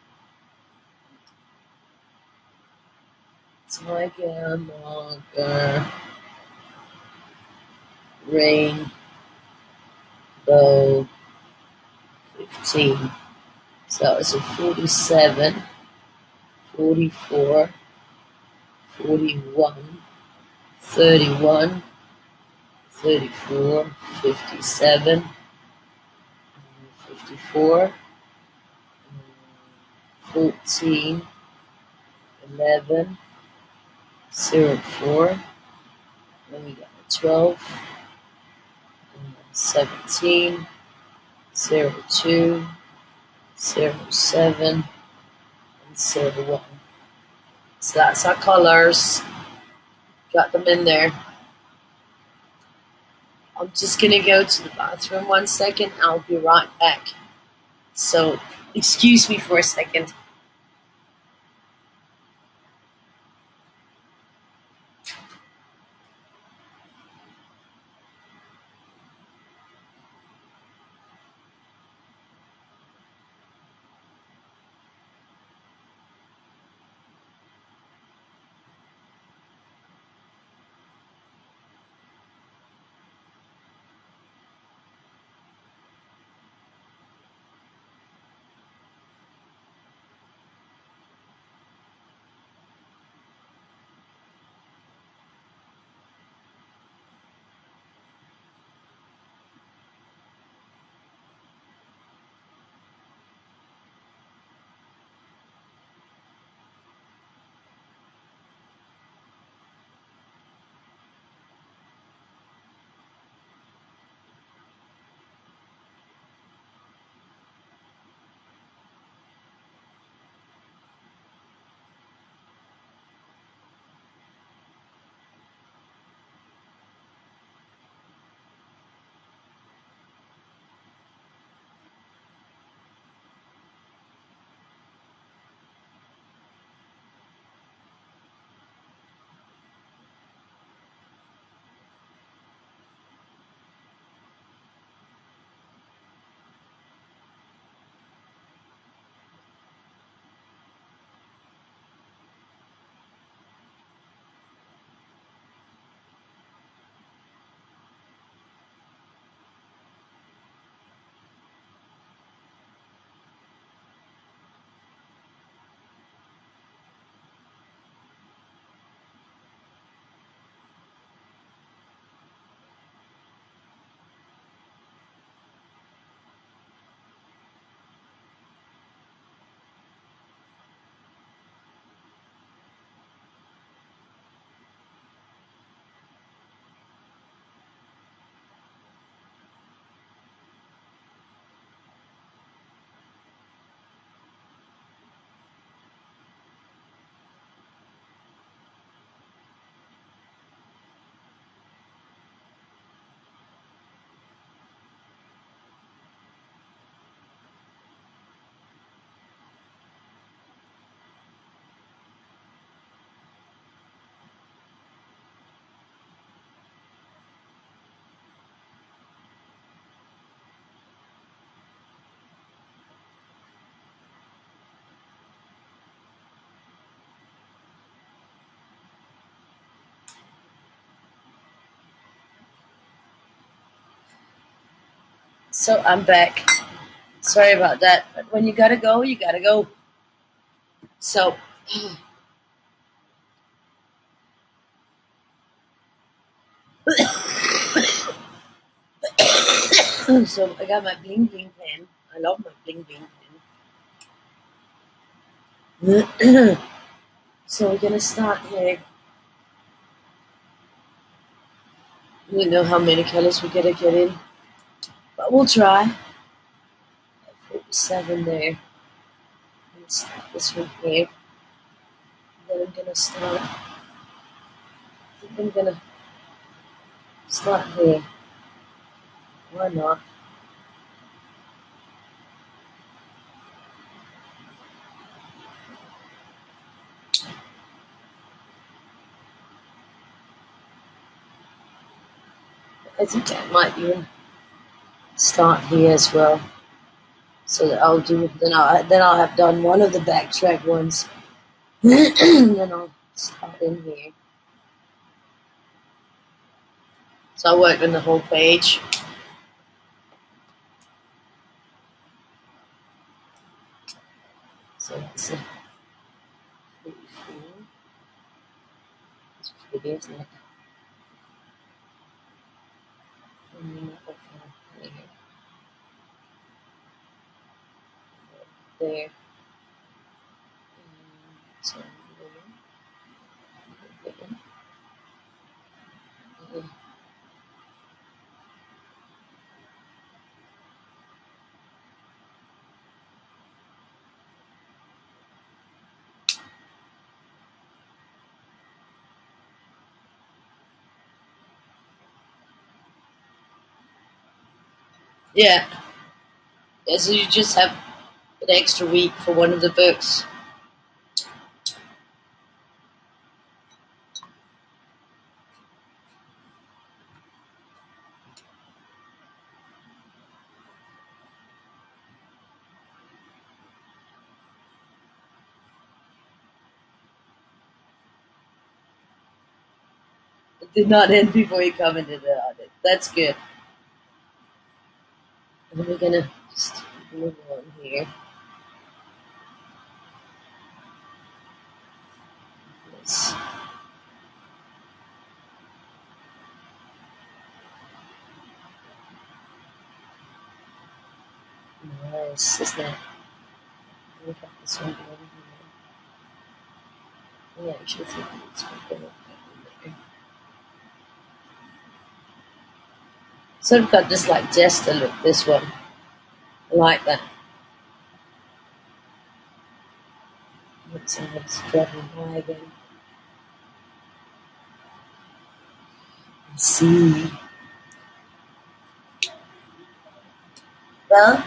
Tiger, marker, rainbow, 15. So it's a 47, 44, 41, 31, 34, 57, 54, 14, 11, 04, then we got a 12, 17, 02, 07, and 01. So that's our colors. Got them in there. I'm just gonna go to the bathroom 1 second. I'll be right back. So excuse me for a second. So I'm back. Sorry about that. But when you gotta go, you gotta go. So so I got my bling bling pen. I love my bling bling pen. So we're gonna start here. We don't know how many colors we're gonna get in, but we'll try. 47 there. Let's start this one here. Then I'm gonna start. I think I'm gonna start here. Why not? I think I might even start here as well. So that I'll do then I'll have done one of the backtrack ones. Then I'll start in here. So I worked on the whole page. So that's a pretty cool. It's pretty, isn't it? There. So yeah. Yeah, so you just have an extra week for one of the books. It did not end before you commented on it. That's good. And we're gonna just move on here. Yes. Nice, isn't it? Look at this one over here. Yeah, I actually think it's going to there. Sort of got this like jester look, this one. I like that. Looks like it's driving by again. Let's see. Well,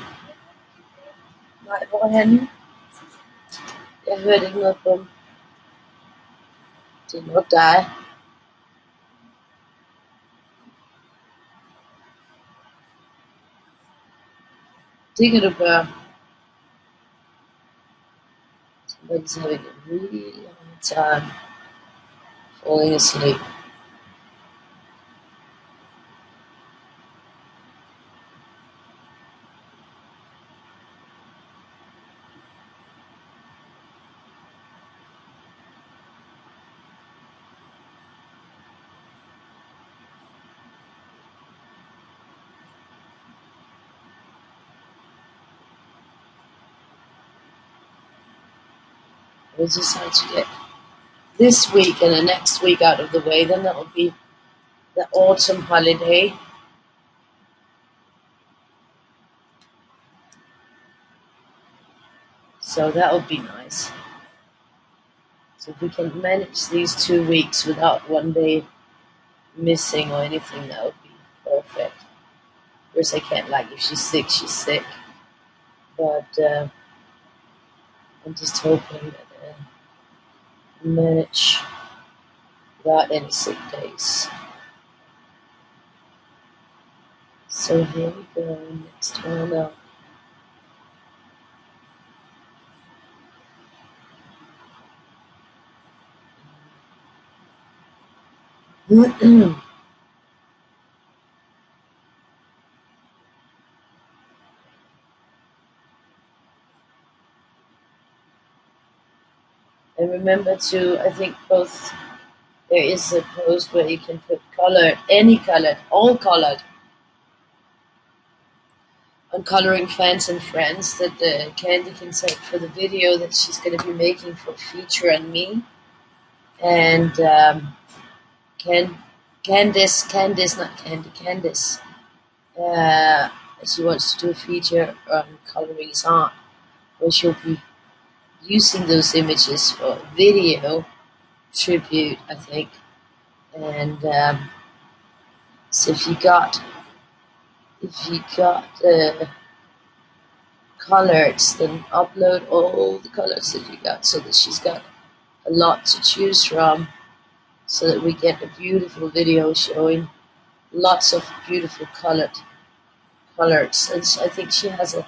nej, hvor er han? Jeg hørte ikke noget på ham. Det er nok dig. Det kan du gøre. Somebody's having a really long time falling asleep. We'll just have to get this week and the next week out of the way, then that will be the autumn holiday. So that would be nice. So if we can manage these 2 weeks without one day missing or anything, that would be perfect. Of course, I can't, like, if she's sick, she's sick. But I'm just hoping that manage without any sick days. So here we go, next one up. And remember to, I think both, there is a post where you can put color, any colored, all colored, on Coloring Fans and Friends that Candy can take for the video that she's going to be making for Feature and me. And can Not Candy, Candice. Uh, she wants to do a feature on coloring his art, where she'll be using those images for video tribute, I think. And so if you got colors, then upload all the colors that you got, so that she's got a lot to choose from, so that we get a beautiful video showing lots of beautiful colors. And I think she has a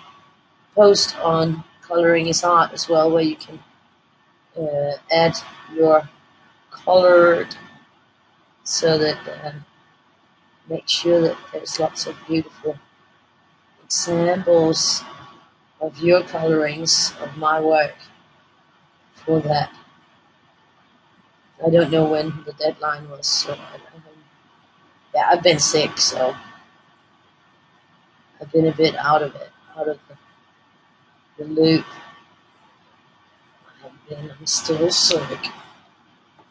post on coloring is art as well, where you can add your colored, so that make sure that there's lots of beautiful examples of your colorings of my work for that. I don't know when the deadline was, so yeah, I've been sick, so I've been a bit out of it, out of the loop. I'm still sick.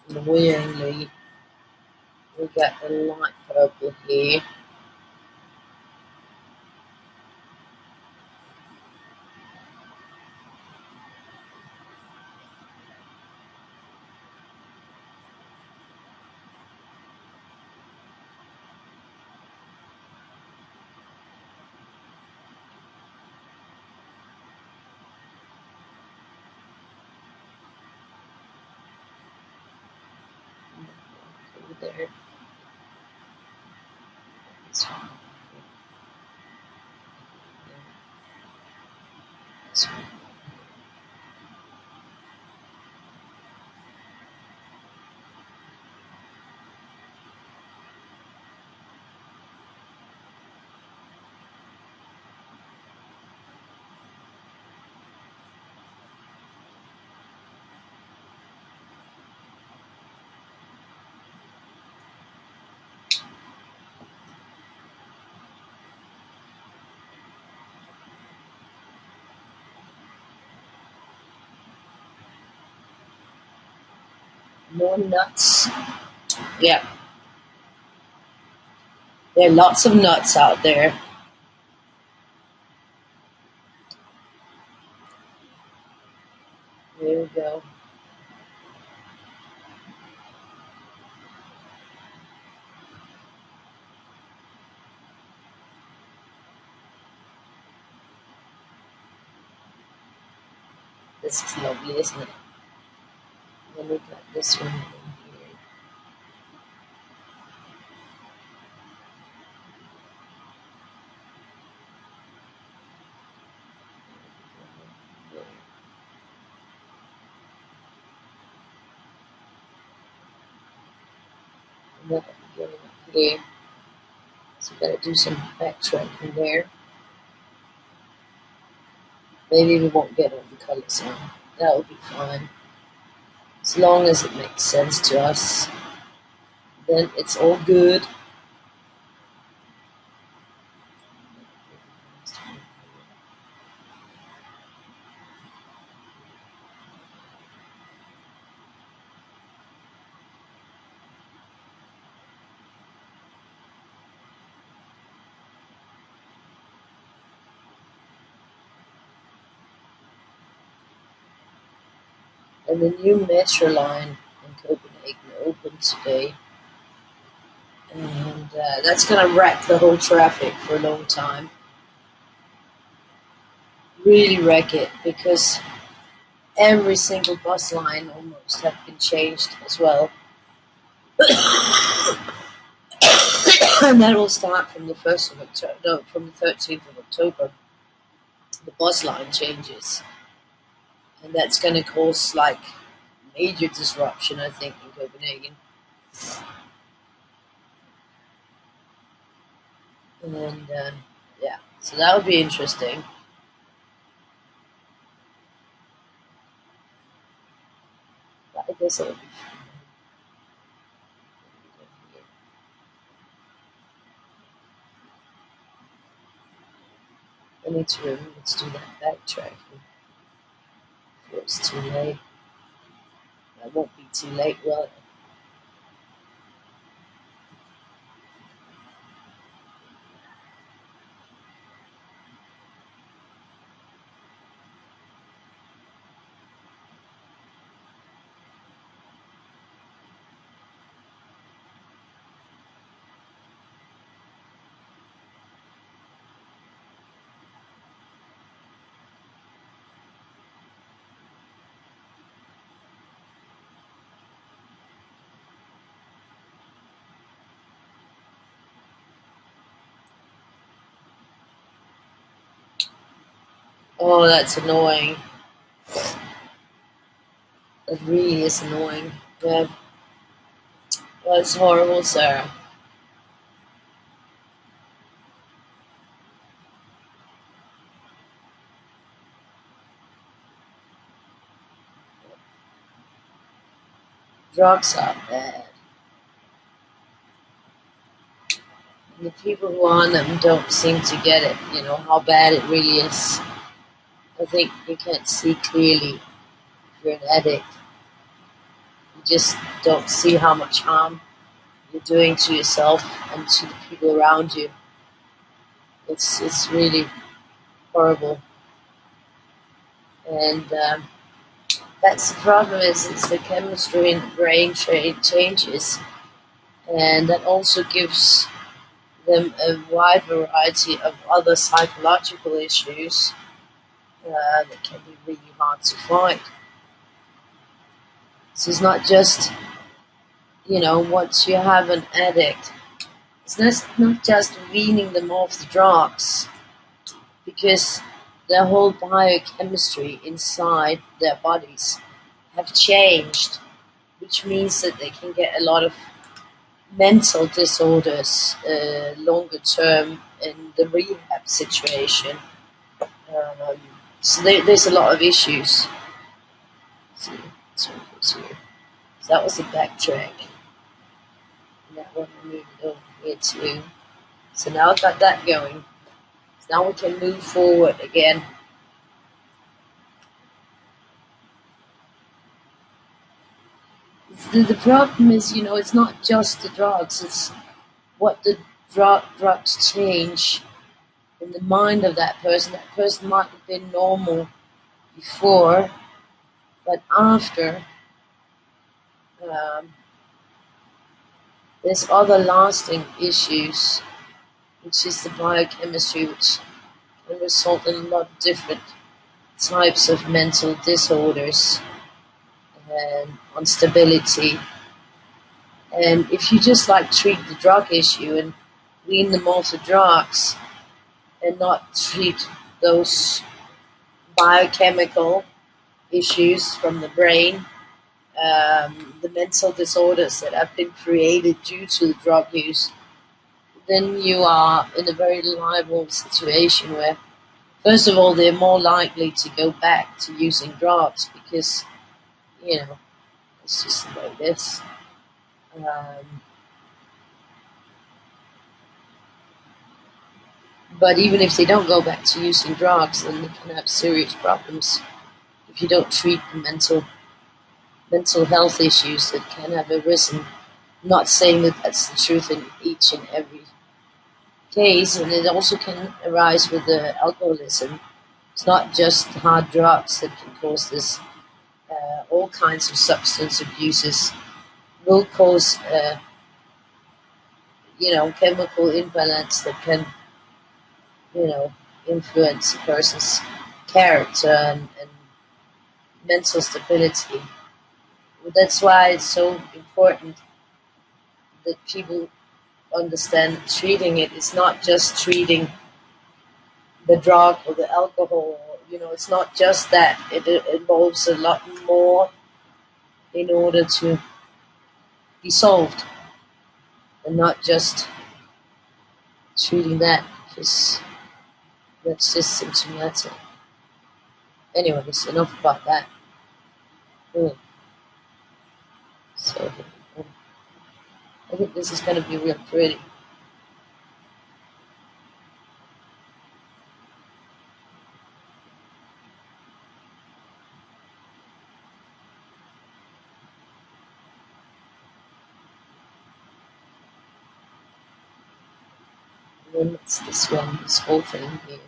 Annoyingly, we got the light purple here. Over there. This one. This one. More nuts. Yeah, there are lots of nuts out there. There we go. This is lovely, isn't it? And then we got this one in here. And then going up here. So we gotta do some backtracking there. Maybe we won't get all the colors on. That will be fine. As long as it makes sense to us, then it's all good. And the new metro line in Copenhagen opened today. And that's going to wreck the whole traffic for a long time. Really wreck it, because every single bus line almost have been changed as well. And that will start from the 1st of October, no, from the 13th of October. The bus line changes. And that's going to cause like major disruption, I think, in Copenhagen. And yeah, so that would be interesting. But I guess it would be fun. I need to remember to do that backtracking before it's too late. That won't be too late, will it? Oh, that's annoying. That really is annoying. Yeah, well, it's horrible, Sarah. Drugs are bad. And the people who are on them don't seem to get it, how bad it really is. I think you can't see clearly if you're an addict. You just don't see how much harm you're doing to yourself and to the people around you. It's really horrible. And that's the problem is it's the chemistry in the brain changes. And that also gives them a wide variety of other psychological issues that can be really hard to fight. So it's not just, once you have an addict, it's not just weaning them off the drugs, because their whole biochemistry inside their bodies have changed, which means that they can get a lot of mental disorders longer term in the rehab situation. Um, so there's a lot of issues. Let's see, so that was a backtrack. And that one we moved over here too. So now I've got that going. So now we can move forward again. The problem is, it's not just the drugs, it's what the drugs change in the mind of that person. That person might have been normal before, but after, um, there's other lasting issues, which is the biochemistry, which can result in a lot of different types of mental disorders and instability. And if you just treat the drug issue and wean them off the drugs and not treat those biochemical issues from the brain, the mental disorders that have been created due to the drug use, then you are in a very liable situation where, first of all, they're more likely to go back to using drugs because, it's just the way it is. But even if they don't go back to using drugs, then they can have serious problems if you don't treat the mental health issues that can have arisen. I'm not saying that that's the truth in each and every case, and it also can arise with the alcoholism. It's not just hard drugs that can cause this. All kinds of substance abuses will cause, chemical imbalance that can, influence a person's character and mental stability. That's why it's so important that people understand that treating it is not just treating the drug or the alcohol. It's not just that. It involves a lot more in order to be solved, and not just treating that because that's just symptomatic. Anyways, enough about that. So I think this is going to be real pretty. And then it's this whole thing here.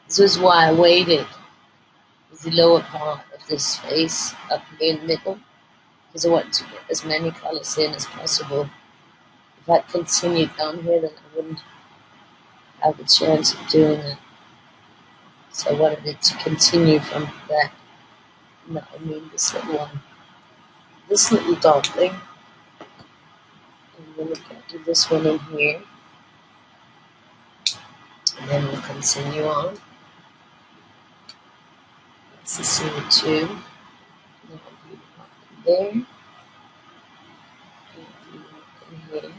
This is why I waited with the lower part of this face up here in the middle, because I want to get as many colors in as possible. If I'd continued down here, then I wouldn't have a chance of doing it. So I wanted it to continue from that. No, I mean this little one. This little dot thing. And then we're going to do this one in here. And then we'll continue on. That's the 02. Then I'll do one in there. And do one in here.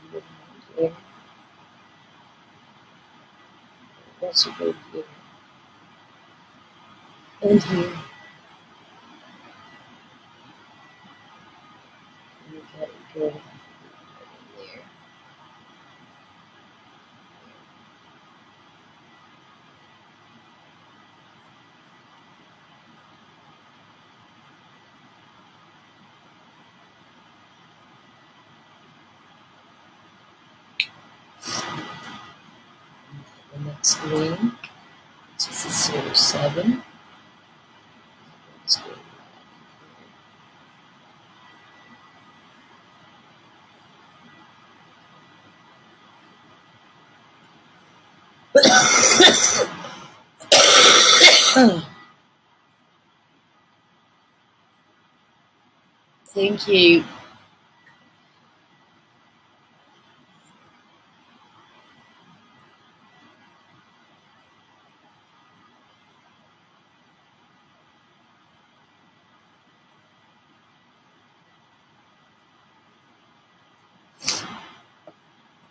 And do one here. That's a good here. And here. And we got it good. There. The next green, which is the 07. Let's go back. Thank you.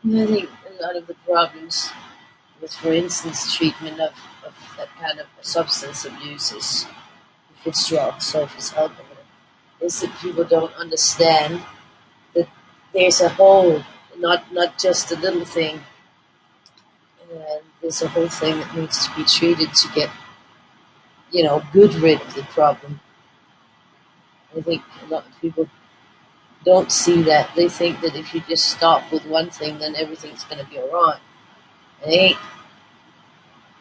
I think a lot of the problems with, for instance, treatment of that kind of substance abuse is, if it's drugs or if it's alcohol, is that people don't understand that there's a whole, not just a little thing. There's a whole thing that needs to be treated to get, good rid of the problem. I think a lot of people don't see that. They think that if you just stop with one thing, then everything's going to be alright. It ain't.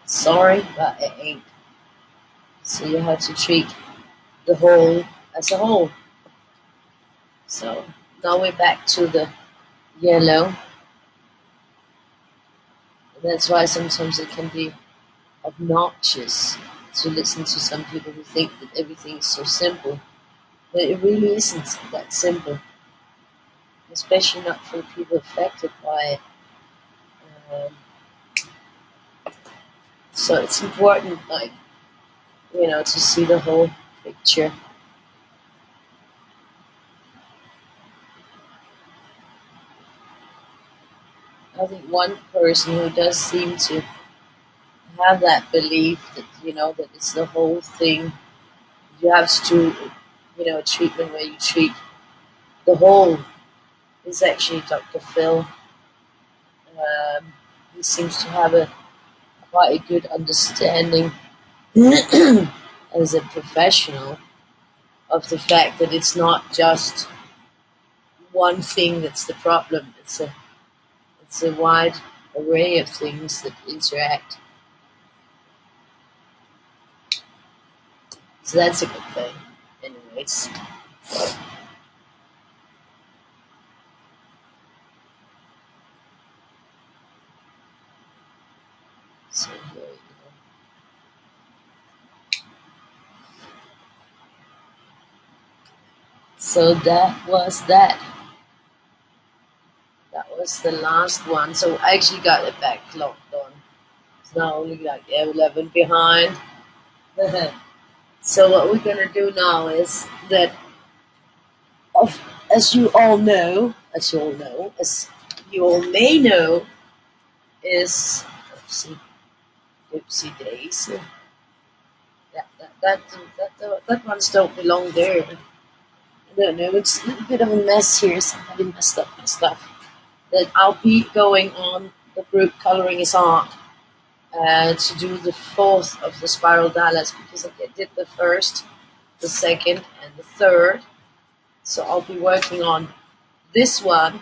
Sorry, but it ain't. So you have to treat the whole as a whole. So now we're back to the yellow. And that's why sometimes it can be obnoxious to listen to some people who think that everything is so simple. But it really isn't that simple. Especially not for the people affected by it. So it's important, to see the whole picture. I think one person who does seem to have that belief that, that it's the whole thing. You have to, a treatment where you treat the whole is actually Dr. Phil. He seems to have quite a good understanding as a professional of the fact that it's not just one thing that's the problem. It's a wide array of things that interact. So that's a good thing. Anyways. So here we go. So that was that. That was the last one. So I actually got it back locked on. It's now only like 11 behind. So what we're gonna do now is that, as you all may know, is oopsie days. Yeah, that ones don't belong there. I don't know. It's a little bit of a mess here. So I haven't messed up my stuff. That I'll be going on the group Coloring is Art to do the 4th of the Spiral Dallas, because I did the 1st, the 2nd, and the 3rd. So I'll be working on this one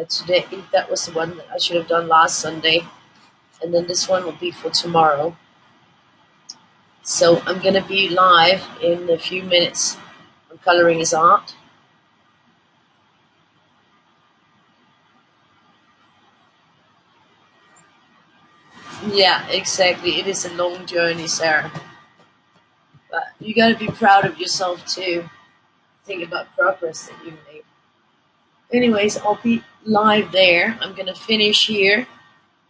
today. That was the one that I should have done last Sunday. And then this one will be for tomorrow. So I'm going to be live in a few minutes on Coloring is Art. Yeah, exactly. It is a long journey, Sarah. But you gotta be proud of yourself too. Think about progress that you made. Anyways, I'll be live there. I'm gonna finish here,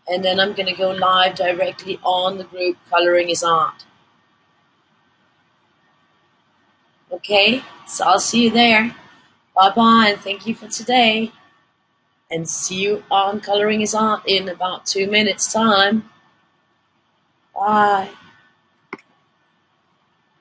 and then I'm gonna go live directly on the group Coloring is Art. Okay? So I'll see you there. Bye bye, and thank you for today. And see you on Coloring is Art in about 2 minutes' time. Bye.